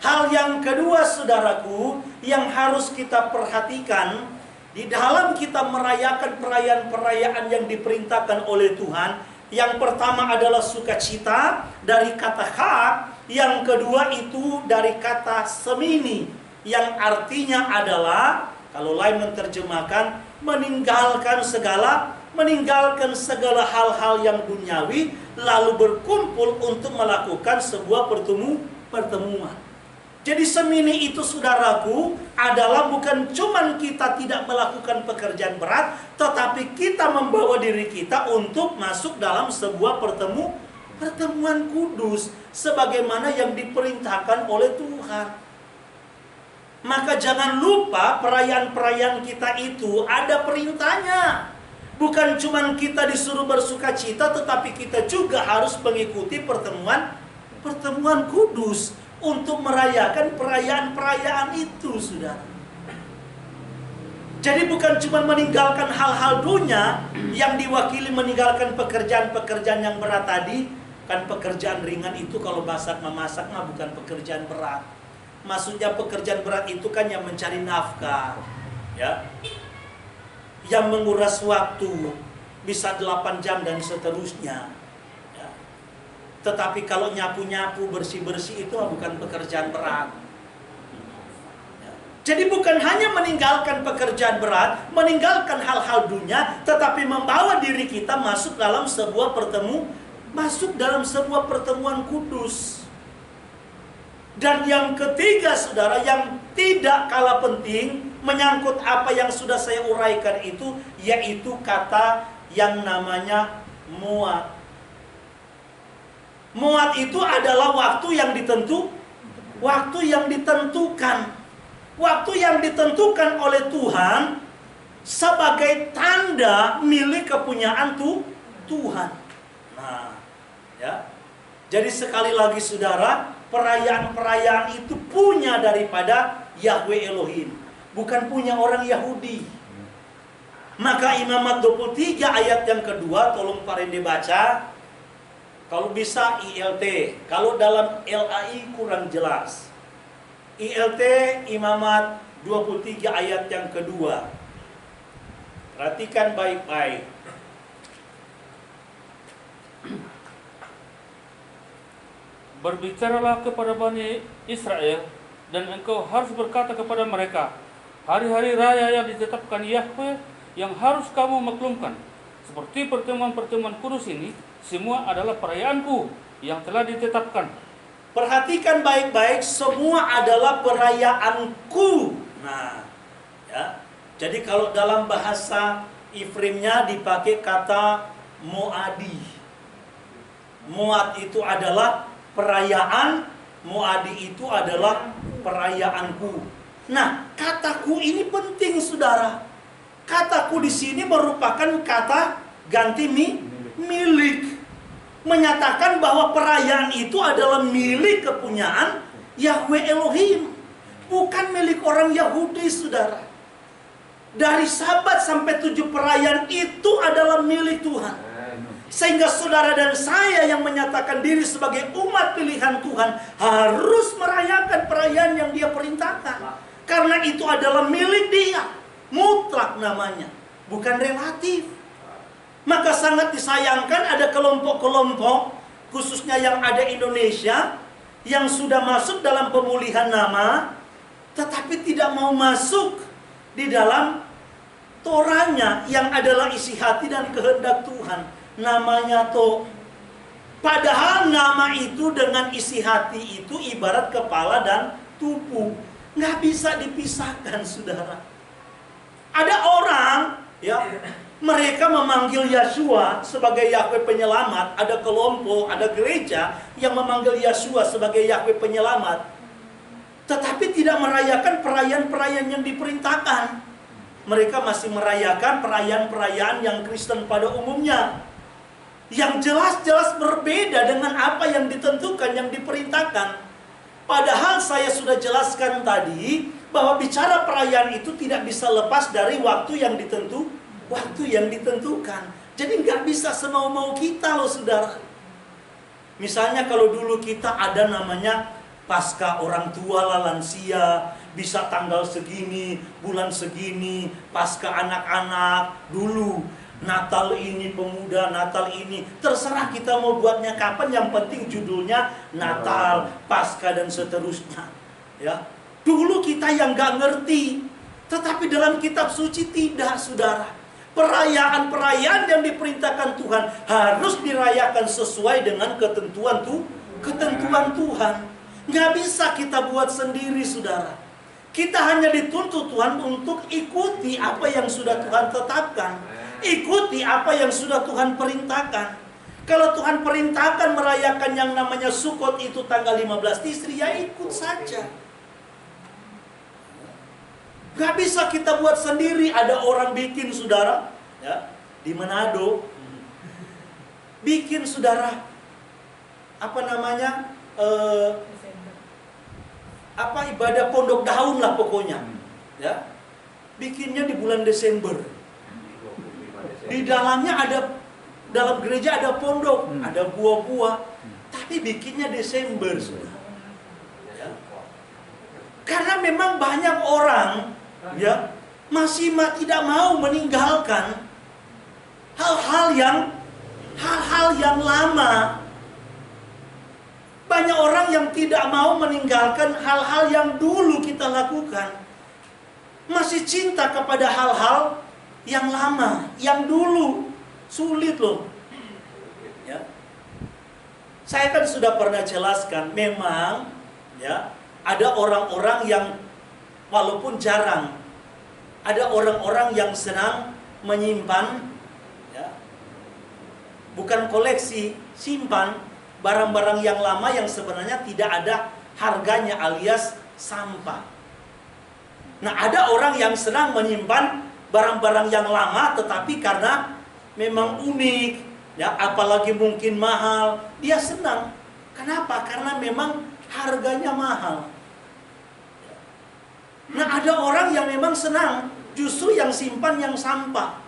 [SPEAKER 1] Hal yang kedua saudaraku yang harus kita perhatikan di dalam kita merayakan perayaan-perayaan yang diperintahkan oleh Tuhan, yang pertama adalah sukacita dari kata hak, yang kedua itu dari kata semini, yang artinya adalah, kalau lain menerjemahkan, meninggalkan segala hal-hal yang duniawi, lalu berkumpul untuk melakukan sebuah pertemuan. Jadi semini itu saudaraku adalah bukan cuman kita tidak melakukan pekerjaan berat, tetapi kita membawa diri kita untuk masuk dalam sebuah pertemuan kudus sebagaimana yang diperintahkan oleh Tuhan. Maka jangan lupa perayaan-perayaan kita itu ada perintahnya. Bukan cuma kita disuruh bersuka cita, tetapi kita juga harus mengikuti pertemuan kudus untuk merayakan perayaan-perayaan itu, saudara. Jadi bukan cuma meninggalkan hal-hal dunia yang diwakili meninggalkan pekerjaan-pekerjaan yang berat tadi. Kan pekerjaan ringan itu kalau masak mah bukan pekerjaan berat. Maksudnya pekerjaan berat itu kan yang mencari nafkah, ya, yang menguras waktu, bisa 8 jam dan seterusnya, ya. Tetapi kalau nyapu-nyapu, bersih-bersih itu bukan pekerjaan berat, ya. Jadi bukan hanya meninggalkan pekerjaan berat, meninggalkan hal-hal dunia, tetapi membawa diri kita masuk dalam sebuah pertemuan kudus. Dan yang ketiga, saudara, yang tidak kalah penting menyangkut apa yang sudah saya uraikan itu, yaitu kata yang namanya muat. Muat itu adalah waktu yang ditentukan. Waktu yang ditentukan oleh Tuhan sebagai tanda milik kepunyaan Tuhan. Nah, ya. Jadi sekali lagi, saudara, perayaan-perayaan itu punya daripada Yahweh Elohim, bukan punya orang Yahudi. Maka Imamat 23 ayat yang kedua, tolong Pak Rende baca. Kalau bisa ILT, kalau dalam LAI kurang jelas. ILT Imamat 23 ayat yang kedua. Perhatikan baik-baik.
[SPEAKER 2] Berbicaralah kepada Bani Israel, dan engkau harus berkata kepada mereka, hari-hari raya yang ditetapkan Yahweh yang harus kamu maklumkan. Seperti pertemuan-pertemuan kudus ini, semua adalah perayaanku yang telah ditetapkan.
[SPEAKER 1] Perhatikan baik-baik, semua adalah perayaanku. Nah, ya. Jadi kalau dalam bahasa Ifrimnya dipakai kata Moadi. Moad itu adalah perayaan, Moadi itu adalah perayaanku. Nah, kataku ini penting, saudara. Kataku di sini merupakan kata ganti milik. Menyatakan bahwa perayaan itu adalah milik kepunyaan Yahweh Elohim, bukan milik orang Yahudi, saudara. Dari Sabat sampai 7 perayaan itu adalah milik Tuhan. Sehingga saudara dan saya yang menyatakan diri sebagai umat pilihan Tuhan harus merayakan perayaan yang Dia perintahkan. Karena itu adalah milik Dia, mutlak namanya, bukan relatif. Maka sangat disayangkan ada kelompok-kelompok, khususnya yang ada Indonesia, yang sudah masuk dalam pemulihan nama, tetapi tidak mau masuk di dalam Torahnya yang adalah isi hati dan kehendak Tuhan. Namanya padahal nama itu dengan isi hati itu ibarat kepala dan tubuh, nggak bisa dipisahkan, saudara. Ada orang, ya, mereka memanggil Yeshua sebagai Yahweh penyelamat. Ada kelompok, ada gereja yang memanggil Yeshua sebagai Yahweh penyelamat, tetapi tidak merayakan perayaan-perayaan yang diperintahkan. Mereka masih merayakan perayaan-perayaan yang Kristen pada umumnya, yang jelas-jelas berbeda dengan apa yang ditentukan, yang diperintahkan. Padahal saya sudah jelaskan tadi bahwa bicara perayaan itu tidak bisa lepas dari waktu yang ditentukan. Jadi nggak bisa semau-mau kita loh, saudara. Misalnya kalau dulu kita ada namanya Pasca orang tua lansia, bisa tanggal segini, bulan segini, Pasca anak-anak dulu. Natal ini pemuda, Natal ini terserah kita mau buatnya kapan, yang penting judulnya Natal, Paskah dan seterusnya. Ya, dulu kita yang nggak ngerti, tetapi dalam kitab suci tidak, saudara. Perayaan-perayaan yang diperintahkan Tuhan harus dirayakan sesuai dengan ketentuan Tuhan. Nggak bisa kita buat sendiri, saudara. Kita hanya dituntut Tuhan untuk ikuti apa yang sudah Tuhan tetapkan. Ikuti apa yang sudah Tuhan perintahkan. Kalau Tuhan perintahkan merayakan yang namanya Sukot itu tanggal 15 Tisri, ya ikut saja. Gak bisa kita buat sendiri. Ada orang bikin, saudara, ya, di Manado, bikin, saudara, apa namanya, ibadah pondok daun lah pokoknya, ya, bikinnya di bulan Desember. Di dalamnya dalam gereja ada pondok, ada buah-buah, tapi bikinnya Desember, saudara. Ya. Karena memang banyak orang, ya, masih tidak mau meninggalkan hal-hal yang lama. Banyak orang yang tidak mau meninggalkan hal-hal yang dulu kita lakukan. Masih cinta kepada hal-hal yang lama, yang dulu. Sulit loh. Ya. Saya kan sudah pernah jelaskan, memang, ya, ada orang-orang yang walaupun jarang, ada orang-orang yang senang menyimpan, ya, bukan koleksi, simpan barang-barang yang lama yang sebenarnya tidak ada harganya, alias sampah. Nah, ada orang yang senang menyimpan barang-barang yang lama, tetapi karena memang unik, ya, apalagi mungkin mahal, dia senang. Kenapa? Karena memang harganya mahal. Nah, ada orang yang memang senang justru yang simpan yang sampah.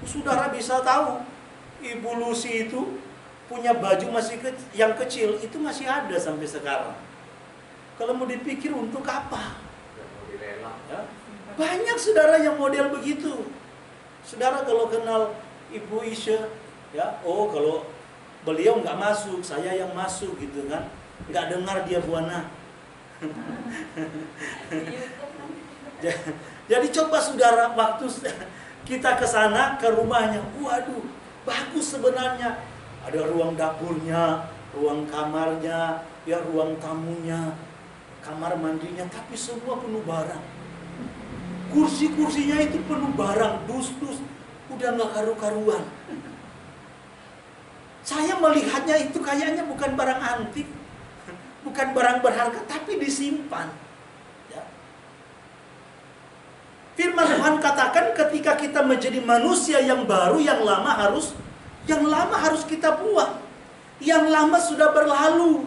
[SPEAKER 1] Saudara bisa tahu, Ibu Lucy itu punya baju yang kecil, itu masih ada sampai sekarang. Kalau mau dipikir untuk apa? Ya. Banyak saudara yang model begitu. Saudara kalau kenal Ibu Isya, ya, oh kalau beliau nggak masuk, saya yang masuk gitu kan, nggak dengar dia buana. Jadi coba saudara, waktu kita ke sana, ke rumahnya, waduh, bagus sebenarnya. Ada ruang dapurnya, ruang kamarnya, ya, ruang tamunya, kamar mandinya, tapi semua penuh barang. Kursi-kursinya itu penuh barang, dus-dus, udah nggak karu-karuan. Saya melihatnya itu kayaknya bukan barang antik, bukan barang berharga, tapi disimpan. Ya. Firman Tuhan katakan ketika kita menjadi manusia yang baru, yang lama harus kita buang. Yang lama sudah berlalu.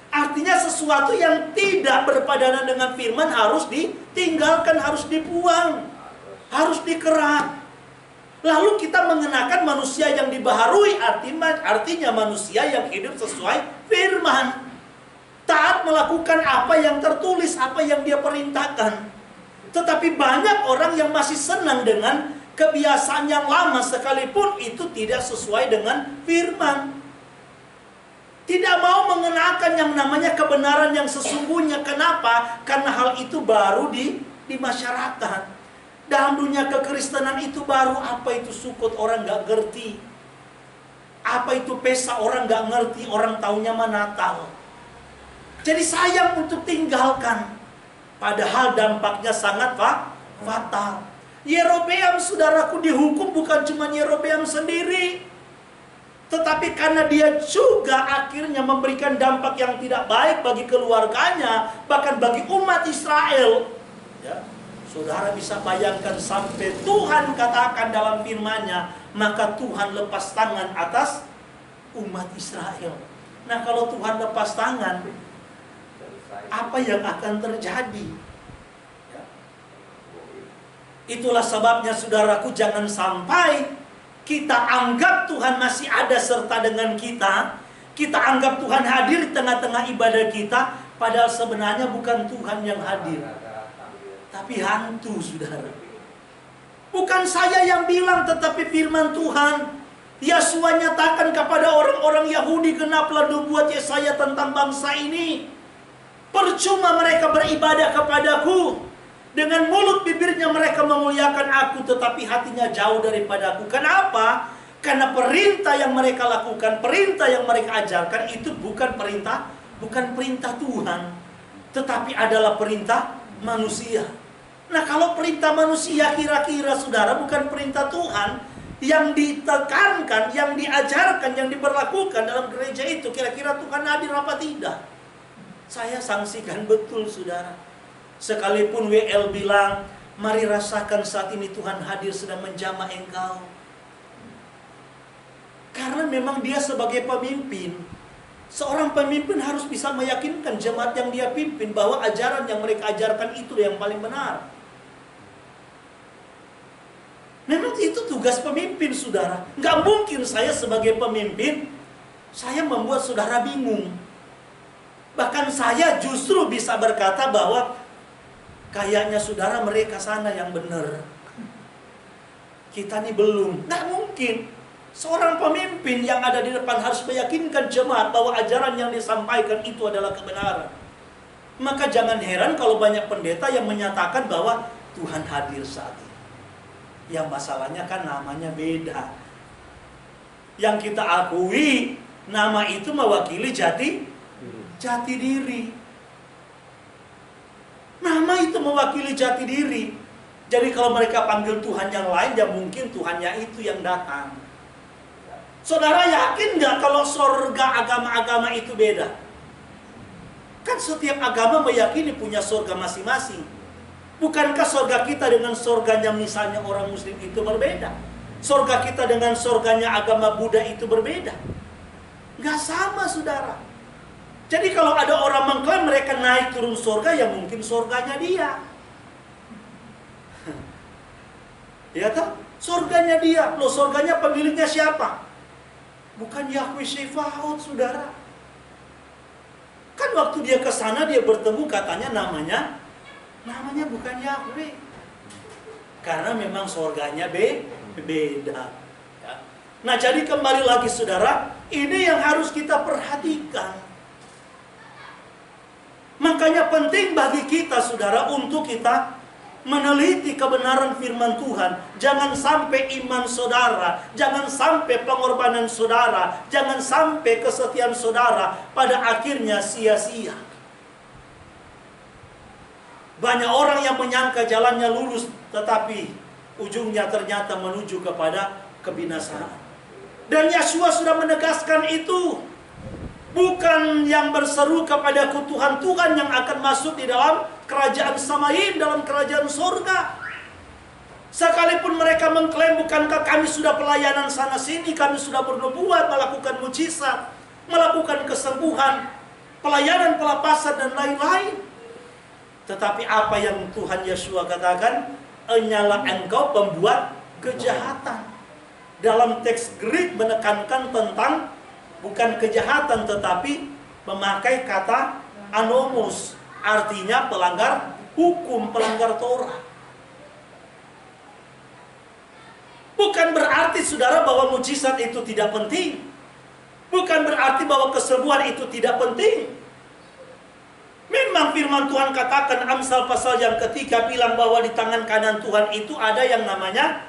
[SPEAKER 1] Artinya sesuatu yang tidak berpadanan dengan firman harus ditinggalkan, harus dibuang, harus dikerat. Lalu kita mengenakan manusia yang dibaharui, artinya manusia yang hidup sesuai firman. Taat melakukan apa yang tertulis, apa yang dia perintahkan. Tetapi banyak orang yang masih senang dengan kebiasaan yang lama sekalipun itu tidak sesuai dengan firman. Tidak mau mengenakan yang namanya kebenaran yang sesungguhnya. Kenapa? Karena hal itu baru di masyarakat. Dalam dunia kekristenan itu baru. Apa itu Sukot orang gak ngerti. Apa itu Pesa orang gak ngerti. Orang taunya mah Natal. Jadi sayang untuk tinggalkan. Padahal dampaknya sangat fatal. Yerobeam, saudaraku, dihukum bukan cuma Yerobeam sendiri, tetapi karena dia juga akhirnya memberikan dampak yang tidak baik bagi keluarganya, bahkan bagi umat Israel. Ya, saudara bisa bayangkan sampai Tuhan katakan dalam firman-Nya, maka Tuhan lepas tangan atas umat Israel. Nah, kalau Tuhan lepas tangan, apa yang akan terjadi? Ya. Itulah sebabnya saudaraku, jangan sampai kita anggap Tuhan masih ada serta dengan kita. Kita anggap Tuhan hadir di tengah-tengah ibadah kita, padahal sebenarnya bukan Tuhan yang hadir, tapi hantu, saudara. Bukan saya yang bilang, tetapi firman Tuhan. Yesua nyatakan kepada orang-orang Yahudi, genaplah nubuat Yesaya tentang bangsa ini. Percuma mereka beribadah kepadaku. Dengan mulut bibirnya mereka memuliakan aku, tetapi hatinya jauh daripadaku. Kenapa? Karena perintah yang mereka lakukan, perintah yang mereka ajarkan itu bukan perintah Tuhan, tetapi adalah perintah manusia. Nah, kalau perintah manusia kira-kira saudara bukan perintah Tuhan, yang ditekankan, yang diajarkan, yang diberlakukan dalam gereja itu, kira-kira Tuhan hadir apa tidak? Saya sangsikan betul, saudara. Sekalipun WL bilang Mari rasakan saat ini Tuhan hadir sedang menjamah engkau. Karena memang dia sebagai pemimpin. Seorang pemimpin harus bisa meyakinkan jemaat yang dia pimpin bahwa ajaran yang mereka ajarkan itu yang paling benar. Memang itu tugas pemimpin, saudara. Nggak mungkin saya sebagai pemimpin, saya membuat saudara bingung. Bahkan saya justru bisa berkata bahwa kayaknya saudara mereka sana yang benar. Kita nih belum. Nggak mungkin. Seorang pemimpin yang ada di depan harus meyakinkan jemaat bahwa ajaran yang disampaikan itu adalah kebenaran. Maka jangan heran kalau banyak pendeta yang menyatakan bahwa Tuhan hadir saat ini. Yang masalahnya kan namanya beda. Yang kita akui, nama itu mewakili jati diri. Nama itu mewakili jati diri. Jadi kalau mereka panggil Tuhan yang lain, ya mungkin Tuhannya itu yang datang. Saudara yakin nggak kalau surga agama-agama itu beda? Kan setiap agama meyakini punya surga masing-masing. Bukankah surga kita dengan surganya misalnya orang Muslim itu berbeda? Surga kita dengan surganya agama Buddha itu berbeda? Nggak sama, saudara. Jadi kalau ada orang mengklaim mereka naik turun surga, ya mungkin surganya dia. Ya toh? Surganya dia. Loh, surganya pemiliknya siapa? Bukan Yahweh Sebaot, saudara. Kan waktu dia ke sana dia bertemu katanya namanya bukan Yahweh. Karena memang surganya beda. Ya. Nah, jadi kembali lagi saudara, ini yang harus kita perhatikan. Makanya penting bagi kita saudara untuk kita meneliti kebenaran firman Tuhan. Jangan sampai iman saudara, jangan sampai pengorbanan saudara, jangan sampai kesetiaan saudara pada akhirnya sia-sia. Banyak orang yang menyangka jalannya lurus, tetapi ujungnya ternyata menuju kepada kebinasaan. Dan Yeshua sudah menegaskan itu. Bukan yang berseru kepada Tuhan Tuhan yang akan masuk di dalam kerajaan Samaim, dalam kerajaan surga. Sekalipun mereka mengklaim, bukankah kami sudah pelayanan sana sini, kami sudah bernubuat, melakukan mujizat, melakukan kesembuhan, pelayanan pelepasan dan lain-lain. Tetapi apa yang Tuhan Yeshua katakan? Hanyalah engkau pembuat kejahatan. Dalam teks Greek menekankan tentang bukan kejahatan, tetapi memakai kata anomos, artinya pelanggar hukum, pelanggar Torah. Bukan berarti saudara bahwa mujizat itu tidak penting. Bukan berarti bahwa kesembuhan itu tidak penting. Memang firman Tuhan katakan Amsal pasal yang ketiga bilang bahwa di tangan kanan Tuhan itu ada yang namanya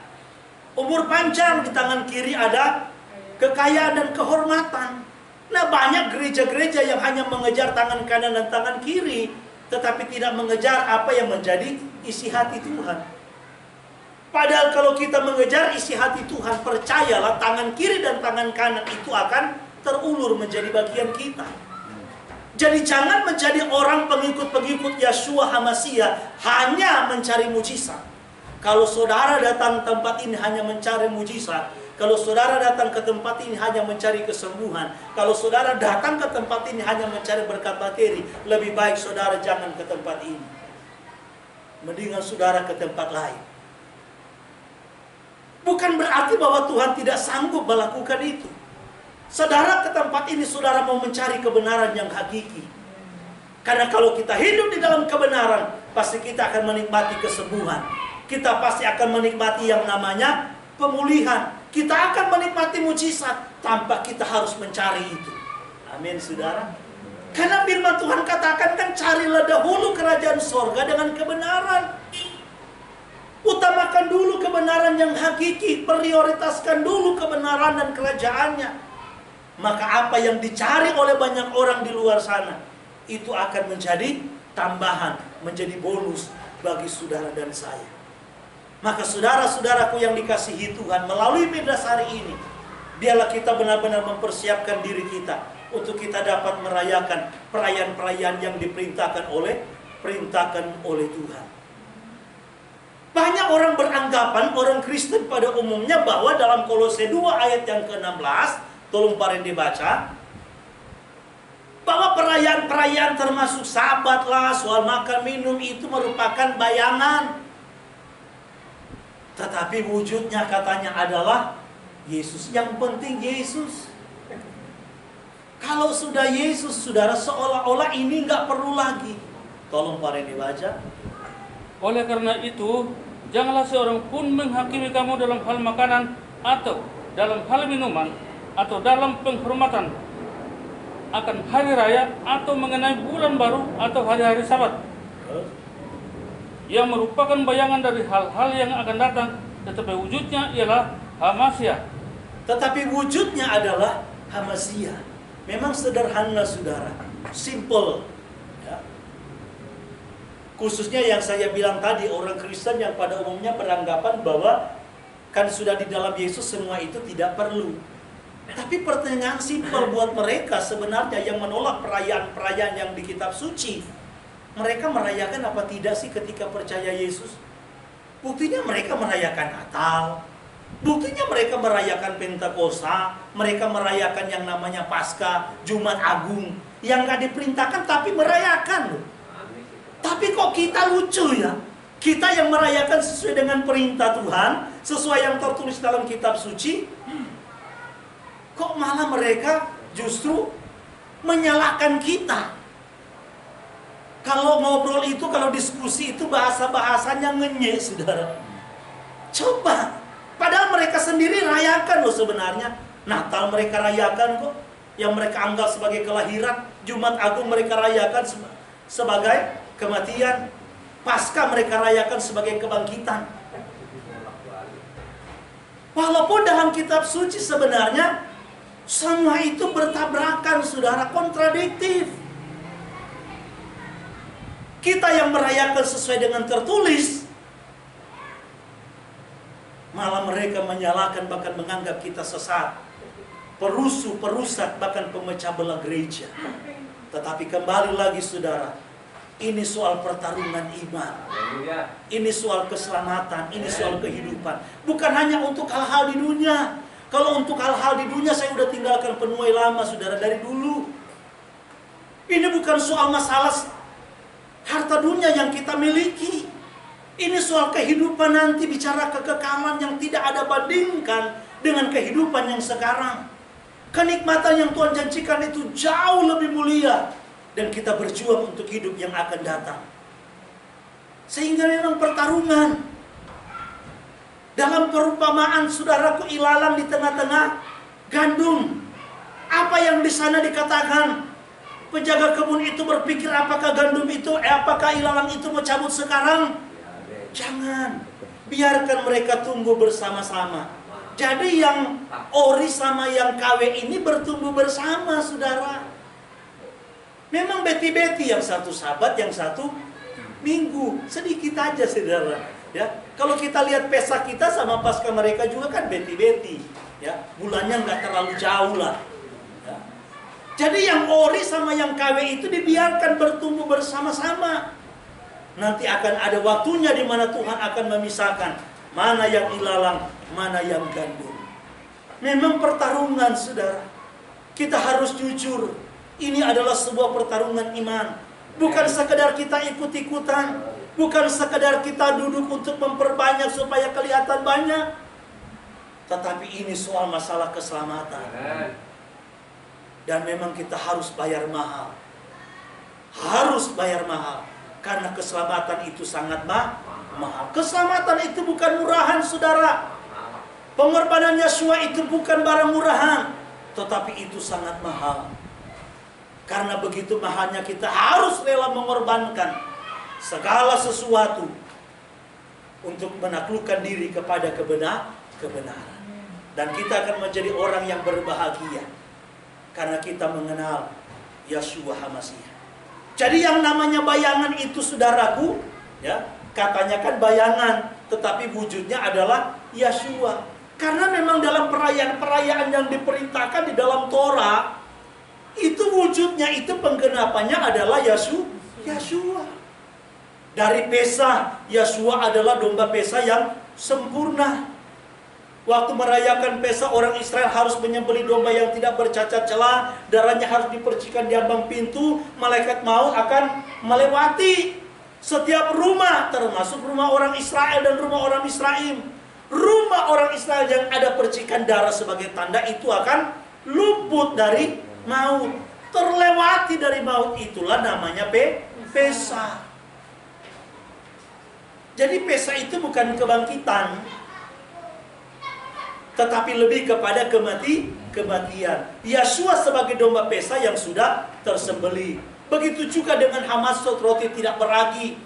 [SPEAKER 1] umur panjang, di tangan kiri ada kekayaan dan kehormatan. Nah, banyak gereja-gereja yang hanya mengejar tangan kanan dan tangan kiri, tetapi tidak mengejar apa yang menjadi isi hati Tuhan. Padahal kalau kita mengejar isi hati Tuhan, percayalah tangan kiri dan tangan kanan itu akan terulur menjadi bagian kita. Jadi jangan menjadi orang pengikut-pengikut Yeshua HaMashiach hanya mencari mujizat. Kalau saudara datang tempat ini hanya mencari mujizat, kalau saudara datang ke tempat ini hanya mencari kesembuhan, kalau saudara datang ke tempat ini hanya mencari berkat materi, lebih baik saudara jangan ke tempat ini. Mendingan saudara ke tempat lain. Bukan berarti bahwa Tuhan tidak sanggup melakukan itu. Saudara ke tempat ini, saudara mau mencari kebenaran yang hakiki. Karena kalau kita hidup di dalam kebenaran, pasti kita akan menikmati kesembuhan. Kita pasti akan menikmati yang namanya pemulihan. Kita akan menikmati mujizat tanpa kita harus mencari itu. Amin, saudara. Karena firman Tuhan katakan kan, carilah dahulu kerajaan sorga dengan kebenaran. Utamakan dulu kebenaran yang hakiki. Prioritaskan dulu kebenaran dan kerajaannya. Maka apa yang dicari oleh banyak orang di luar sana, itu akan menjadi tambahan, menjadi bonus bagi saudara dan saya. Maka saudara-saudaraku yang dikasihi Tuhan, melalui Midras hari ini, biarlah kita benar-benar mempersiapkan diri kita untuk kita dapat merayakan perayaan-perayaan yang diperintahkan oleh Tuhan. Banyak orang beranggapan, orang Kristen pada umumnya, bahwa dalam Kolose 2 ayat yang ke-16, tolong Pak Randy baca, bahwa perayaan-perayaan termasuk Sabat lah, soal makan minum itu merupakan bayangan. Tetapi wujudnya katanya adalah Yesus. Yang penting Yesus. Kalau sudah Yesus, saudara, seolah-olah ini nggak perlu lagi. Tolong Pak Randy baca.
[SPEAKER 2] Oleh karena itu, janganlah seorang pun menghakimi kamu dalam hal makanan, atau dalam hal minuman, atau dalam penghormatan akan hari raya, atau mengenai bulan baru, atau hari-hari Sabat, yang merupakan bayangan dari hal-hal yang akan datang, tetapi wujudnya ialah Hamasia.
[SPEAKER 1] Tetapi wujudnya adalah Hamasia. Memang sederhana, saudara, simple. Ya. Khususnya yang saya bilang tadi, orang Kristen yang pada umumnya beranggapan bahwa kan sudah di dalam Yesus semua itu tidak perlu. Tapi pertanyaan simpel buat mereka sebenarnya yang menolak perayaan-perayaan yang di kitab suci. Mereka merayakan apa tidak sih ketika percaya Yesus? Buktinya mereka merayakan Natal. Buktinya mereka merayakan Pentakosta. Mereka merayakan yang namanya Paskah, Jumat Agung. Yang gak diperintahkan tapi merayakan loh. Tapi kok kita lucu ya? Kita yang merayakan sesuai dengan perintah Tuhan, sesuai yang tertulis dalam kitab suci, kok malah mereka justru menyalahkan kita. Kalau ngobrol itu, kalau diskusi itu bahasa-bahasanya ngenyek, saudara. Coba, padahal mereka sendiri rayakan loh sebenarnya. Natal mereka rayakan kok, yang mereka anggap sebagai kelahiran. Jumat Agung mereka rayakan sebagai kematian. Paskah mereka rayakan sebagai kebangkitan. Walaupun dalam kitab suci sebenarnya semua itu bertabrakan, saudara, kontradiktif. Kita yang merayakan sesuai dengan tertulis, malah mereka menyalahkan, bahkan menganggap kita sesat, perusuh, perusak, bahkan pemecah belah gereja. Tetapi kembali lagi, saudara, ini soal pertarungan iman. Ini soal keselamatan, ini soal kehidupan. Bukan hanya untuk hal-hal di dunia. Kalau untuk hal-hal di dunia saya udah tinggalkan penuai lama, saudara, dari dulu. Ini bukan soal masalah harta dunia yang kita miliki. Ini soal kehidupan nanti, bicara kekekalan yang tidak ada bandingkan dengan kehidupan yang sekarang. Kenikmatan yang Tuhan janjikan itu jauh lebih mulia. Dan kita berjuang untuk hidup yang akan datang. Sehingga memang pertarungan. Dalam perumpamaan, saudaraku, ilalang di tengah-tengah gandum. Apa yang di sana dikatakan? Penjaga kebun itu berpikir, apakah gandum itu, apakah ilalang itu mau cabut sekarang? Jangan. Biarkan mereka tumbuh bersama-sama. Jadi yang ori sama yang KW ini bertumbuh bersama, saudara. Memang beti-beti, yang satu Sabat, yang satu Minggu. Sedikit aja, saudara. Ya, kalau kita lihat Pesak kita sama Paskah mereka juga kan beti-beti. Ya, bulannya nggak terlalu jauh lah. Ya. Jadi yang ori sama yang KW itu dibiarkan bertumbuh bersama-sama. Nanti akan ada waktunya di mana Tuhan akan memisahkan mana yang ilalang, mana yang gandum. Memang pertarungan, saudara. Kita harus jujur. Ini adalah sebuah pertarungan iman. Bukan sekedar kita ikut-ikutan. Bukan sekedar kita duduk untuk memperbanyak supaya kelihatan banyak. Tetapi ini soal masalah keselamatan. Dan memang kita harus bayar mahal. Harus bayar mahal. Karena keselamatan itu sangat mahal. Keselamatan itu bukan murahan, saudara. Pengorbanan Yeshua itu bukan barang murahan. Tetapi itu sangat mahal. Karena begitu mahalnya kita harus rela mengorbankan segala sesuatu untuk menaklukkan diri kepada kebenaran. Dan kita akan menjadi orang yang berbahagia karena kita mengenal Yeshua HaMasiah. Jadi yang namanya bayangan itu, saudaraku, ya, katanya kan bayangan, tetapi wujudnya adalah Yeshua. Karena memang dalam perayaan-perayaan yang diperintahkan di dalam Torah, itu wujudnya, itu penggenapannya adalah Yeshua. Dari Pesah, Yeshua adalah domba Pesah yang sempurna. Waktu merayakan Pesah, orang Israel harus menyembelih domba yang tidak bercacat celah. Darahnya harus dipercikan di ambang pintu. Malaikat maut akan melewati setiap rumah, termasuk rumah orang Israel dan rumah orang Misraim. Rumah orang Israel yang ada percikan darah sebagai tanda itu akan luput dari maut. Terlewati dari maut, itulah namanya Pesah. Jadi Pesah itu bukan kebangkitan, tetapi lebih kepada kematian. Yeshua sebagai domba Pesah yang sudah tersembelih. Begitu juga dengan Hamatzot, roti tidak beragi.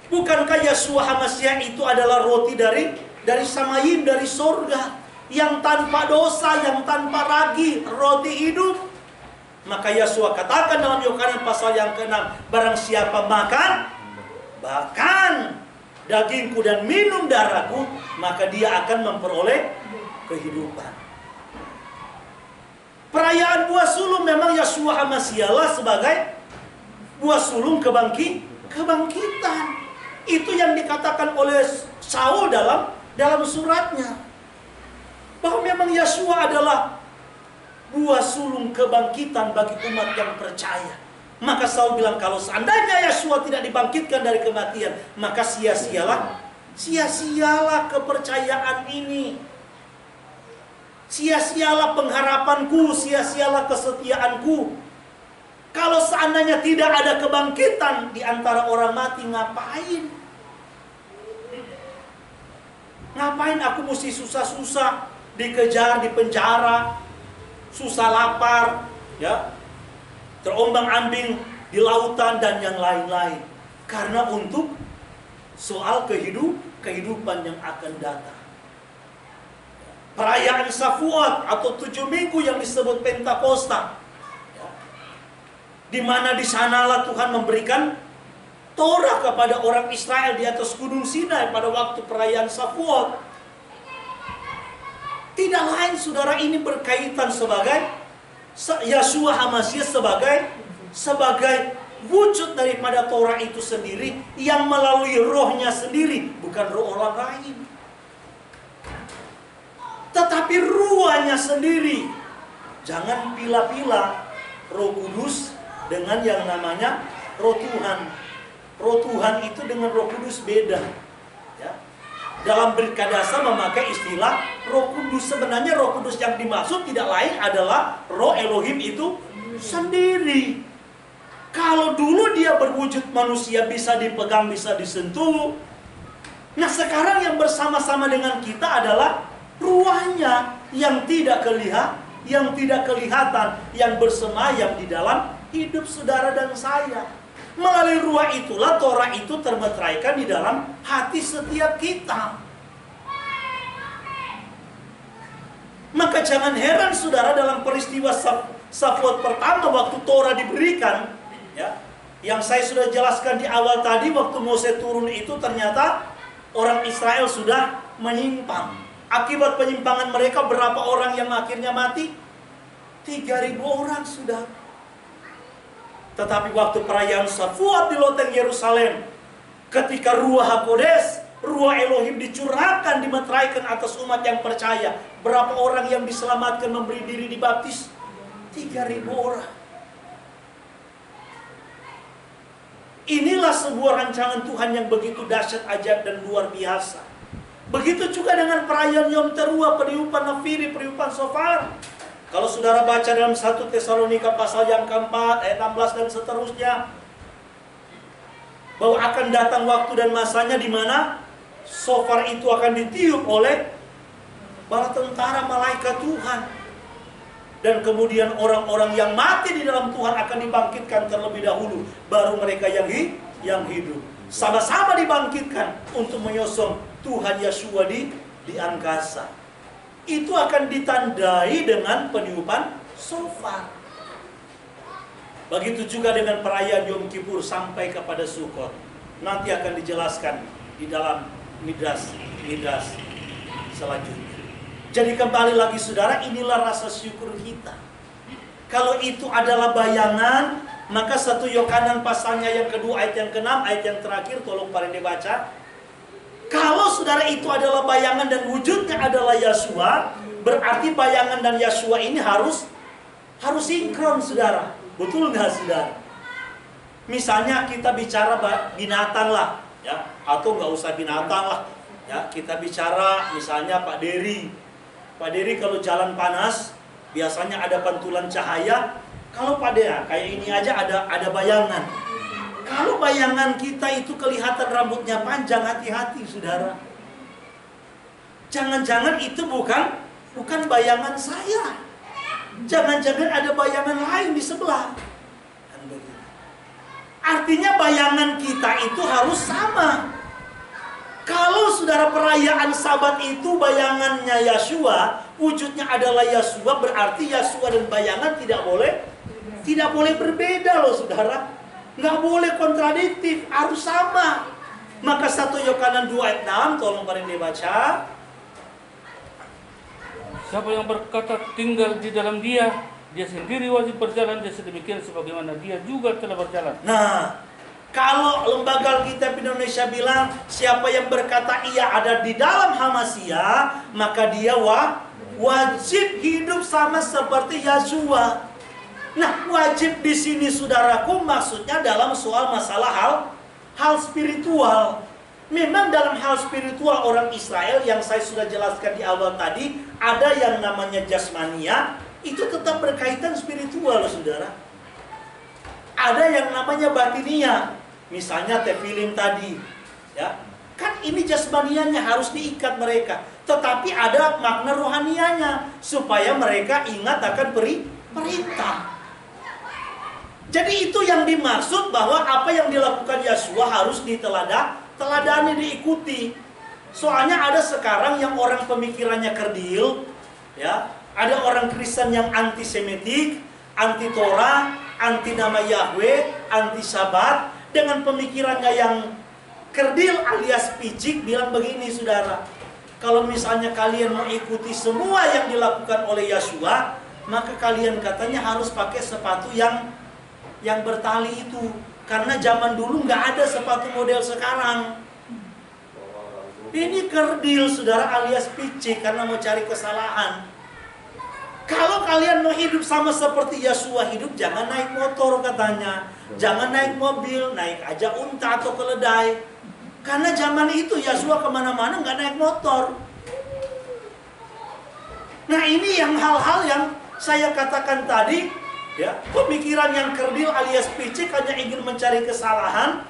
[SPEAKER 1] Bukankah Yeshua Hamasyah itu adalah roti dari Samayim, dari sorga, yang tanpa dosa, yang tanpa ragi, roti hidup. Maka Yeshua katakan dalam Yohanes pasal yang ke-6, barang siapa makan bahkan dagingku dan minum darahku, maka dia akan memperoleh kehidupan. Perayaan buah sulung memang Yeshua Hamasyah sebagai buah sulung kebangkitan. Itu yang dikatakan oleh Saul dalam suratnya, bahwa memang Yeshua adalah buah sulung kebangkitan bagi umat yang percaya. Maka Saul bilang, kalau seandainya Yeshua tidak dibangkitkan dari kematian, maka sia-sialah kepercayaan ini. Sia-sialah pengharapanku, sia-sialah kesetiaanku. Kalau seandainya tidak ada kebangkitan di antara orang mati, ngapain? Ngapain aku mesti susah-susah, dikejar, di penjara, susah lapar, ya, terombang-ambing di lautan dan yang lain-lain. Karena untuk soal kehidupan yang akan datang. Perayaan Shavuot atau 7 minggu yang disebut Pentakosta, ya, di mana di sanalah Tuhan memberikan Torah kepada orang Israel di atas Gunung Sinai pada waktu perayaan Shavuot. Tidak lain, saudara, ini berkaitan sebagai Yeshua Hamasyah sebagai wujud daripada Torah itu sendiri, yang melalui rohnya sendiri, bukan roh orang lain, tetapi ruahnya sendiri. Jangan pila-pila Roh Kudus dengan yang namanya Roh Tuhan. Roh Tuhan itu dengan Roh Kudus beda, ya. Dalam Berkat Dasar memakai istilah Roh Kudus. Sebenarnya Roh Kudus yang dimaksud tidak lain adalah Roh Elohim itu sendiri. Kalau dulu dia berwujud manusia, bisa dipegang, bisa disentuh. Nah, sekarang yang bersama-sama dengan kita adalah ruahnya yang tidak kelihatan, yang bersemayam di dalam hidup saudara dan saya. Melalui ruah itulah Torah itu termeteraikan di dalam hati setiap kita. Maka jangan heran saudara, dalam peristiwa Shavuot pertama waktu Torah diberikan, ya, yang saya sudah jelaskan di awal tadi, waktu Moses turun itu ternyata orang Israel sudah menyimpang. Akibat penyimpangan mereka, berapa orang yang akhirnya mati? 3.000 orang sudah. Tetapi waktu perayaan Shavuot di loteng Yerusalem, ketika Ruach HaKodes, Ruach Elohim dicurahkan, dimeteraikan atas umat yang percaya, berapa orang yang diselamatkan, memberi diri dibaptis? 3.000 orang. Inilah sebuah rancangan Tuhan yang begitu dahsyat, ajaib, dan luar biasa. Begitu juga dengan perayaan Yom Teruah, peniupan nafiri, peniupan shofar. Kalau saudara baca dalam 1 Tesalonika pasal yang keempat, ayat 16 dan seterusnya, bahwa akan datang waktu dan masanya di mana shofar itu akan ditiup oleh bala tentara malaikat Tuhan. Dan kemudian orang-orang yang mati di dalam Tuhan akan dibangkitkan terlebih dahulu, baru mereka yang hidup. Sama-sama dibangkitkan untuk menyosong Tuhan Yeshua di angkasa. Itu akan ditandai dengan peniupan shofar. Begitu juga dengan perayaan Yom Kippur sampai kepada Sukkot. Nanti akan dijelaskan di dalam Midrash selanjutnya. Jadi kembali lagi saudara, inilah rasa syukur kita. Kalau itu adalah bayangan, Maka 1 Yohanan pasalnya yang kedua ayat yang ke-6, ayat yang terakhir, tolong Pak Rende baca. Kalau saudara itu adalah bayangan dan wujudnya adalah Yeshua, berarti bayangan dan Yeshua ini harus sinkron, saudara. Betul nggak, saudara? Misalnya kita bicara binatang lah, ya, atau nggak usah binatang lah, ya. Kita bicara misalnya Pak Dery. Pak Dery kalau jalan panas, biasanya ada pantulan cahaya. Kalau pada kayak ini aja ada bayangan. Kalau bayangan kita itu kelihatan rambutnya panjang, hati-hati, saudara. Jangan-jangan itu bukan bayangan saya. Jangan-jangan ada bayangan lain di sebelah. Kan begitu. Artinya bayangan kita itu harus sama. Kalau saudara perayaan Sabat itu bayangannya Yeshua, wujudnya adalah Yeshua, berarti Yeshua dan bayangan tidak boleh berbeda loh, saudara. Nggak boleh kontradiktif, harus sama. Maka 1 Yohanan 2 ayat 6, tolong Pak Rende baca.
[SPEAKER 2] Siapa yang berkata tinggal di dalam dia sendiri wajib berjalan sedemikian sebagaimana dia juga telah berjalan.
[SPEAKER 1] Nah, kalau lembaga Alkitab Indonesia bilang siapa yang berkata ia ada di dalam Hamasiah, maka dia wajib hidup sama seperti Yeshua. Nah, wajib di sini saudaraku maksudnya dalam soal masalah hal spiritual. Memang dalam hal spiritual orang Israel yang saya sudah jelaskan di awal tadi, ada yang namanya jasmania, itu tetap berkaitan spiritual loh, saudara. Ada yang namanya batinia, misalnya tefilin tadi, ya. Kan ini jasmanianya harus diikat mereka, tetapi ada makna rohanianya supaya mereka ingat akan perintah. Jadi itu yang dimaksud bahwa apa yang dilakukan Yeshua harus diteladani, diikuti. Soalnya ada sekarang yang orang pemikirannya kerdil, ya. Ada orang Kristen yang antisemitik, anti Torah, anti nama Yahweh, anti Sabat, dengan pemikirannya yang kerdil alias picik, bilang begini, saudara. Kalau misalnya kalian mau ikuti semua yang dilakukan oleh Yeshua, maka kalian katanya harus pakai sepatu yang bertali itu. Karena zaman dulu nggak ada sepatu model sekarang. Ini kerdil, saudara, alias picik karena mau cari kesalahan. Kalau kalian mau hidup sama seperti Yeshua hidup, jangan naik motor katanya. Jangan naik mobil, naik aja unta atau keledai. Karena zaman itu Yeshua kemana-mana nggak naik motor. Nah, ini yang hal-hal yang saya katakan tadi, ya, pemikiran yang kerdil alias picik hanya ingin mencari kesalahan,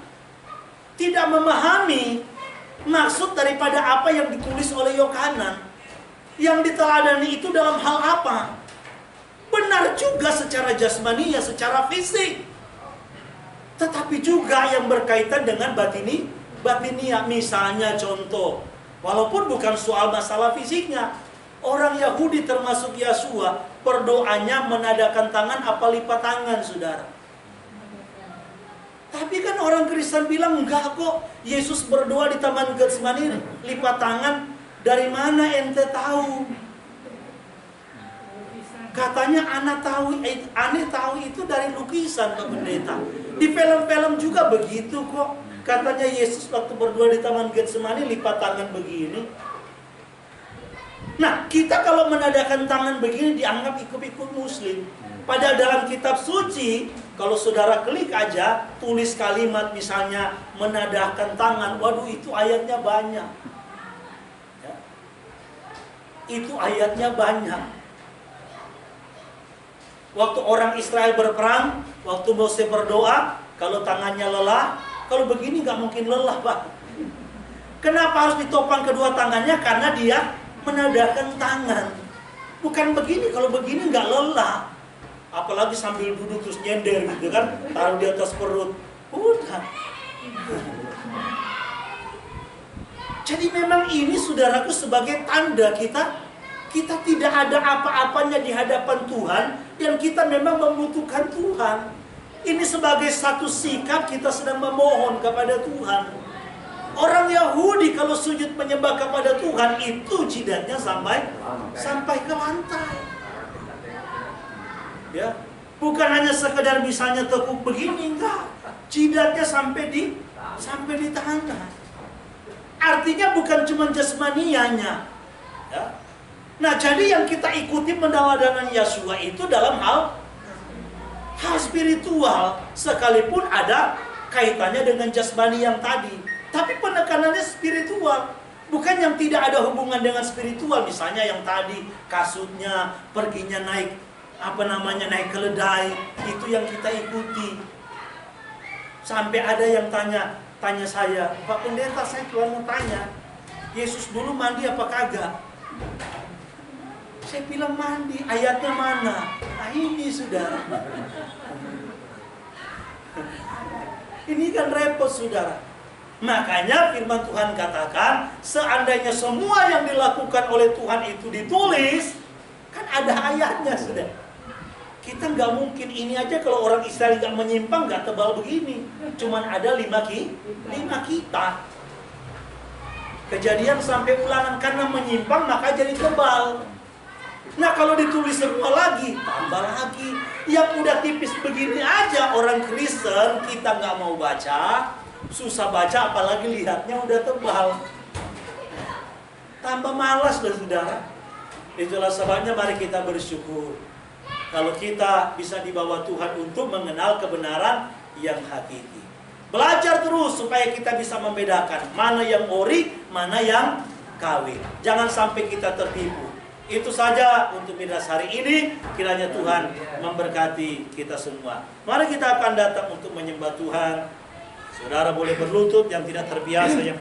[SPEAKER 1] tidak memahami maksud daripada apa yang ditulis oleh Yohanan. Yang diteladani itu dalam hal apa? Benar juga secara jasmania, secara fisik, tetapi juga yang berkaitan dengan batinia. Misalnya contoh, walaupun bukan soal masalah fisiknya, orang Yahudi termasuk Yeshua, berdoanya menadakan tangan apa lipat tangan, saudara. Tapi kan orang Kristen bilang, enggak kok, Yesus berdoa di Taman Getsemani lipat tangan. Dari mana ente tahu? Katanya aneh tahu itu dari lukisan, Pak Pendeta. Di film-film juga begitu kok. Katanya Yesus waktu berdoa di Taman Getsemani lipat tangan begini. Nah, kita kalau menadakan tangan begini dianggap ikut-ikut Muslim. Padahal dalam kitab suci, kalau saudara klik aja, tulis kalimat misalnya menadahkan tangan. Waduh, itu ayatnya banyak. Ya. Itu ayatnya banyak. Waktu orang Israel berperang, waktu Mose berdoa, kalau tangannya lelah, kalau begini nggak mungkin lelah, Pak. Kenapa harus ditopang kedua tangannya? Karena dia menadahkan tangan. Bukan begini, kalau begini nggak lelah. Apalagi sambil duduk terus nyender gitu kan, taruh di atas perut. Udah. Jadi memang ini, saudaraku, sebagai tanda kita tidak ada apa-apanya di hadapan Tuhan, dan kita memang membutuhkan Tuhan. Ini sebagai satu sikap kita sedang memohon kepada Tuhan. Orang Yahudi kalau sujud menyembah kepada Tuhan, itu jidatnya sampai ke lantai. Ya, Bukan hanya sekedar misalnya tekuk begini, enggak. Jidatnya sampai di tangan. Artinya bukan cuma jasmanianya. Ya. Nah, jadi yang kita ikuti peneladanan Yeshua itu dalam hal spiritual, sekalipun ada kaitannya dengan jasmani yang tadi. Tapi penekanannya spiritual. Bukan yang tidak ada hubungan dengan spiritual. Misalnya yang tadi, kasutnya, perginya naik naik keledai, itu yang kita ikuti. Sampai ada yang tanya saya, Pak Pendeta, saya cuma mau tanya, Yesus dulu mandi apa kagak? Saya bilang mandi, ayatnya mana? Nah ini saudara. Ini kan repot saudara. Makanya firman Tuhan katakan, seandainya semua yang dilakukan oleh Tuhan itu ditulis, kan ada ayatnya sudah. Kita nggak mungkin ini aja kalau orang Israel nggak menyimpang nggak tebal begini. Cuman ada 5 kitab. Kejadian sampai Ulangan, karena menyimpang maka jadi tebal. Nah kalau ditulis semua lagi, tambah lagi. Yang udah tipis begini aja orang Kristen kita nggak mau baca, susah baca, apalagi lihatnya udah tebal. Tambah malas loh saudara. Itulah sebabnya mari kita bersyukur kalau kita bisa dibawa Tuhan untuk mengenal kebenaran yang hakiki. Belajar terus supaya kita bisa membedakan mana yang ori, mana yang KW. Jangan sampai kita tertipu. Itu saja untuk midas hari ini. Kiranya Tuhan memberkati kita semua. Mari kita akan datang untuk menyembah Tuhan. Saudara boleh berlutut yang tidak terbiasa, yang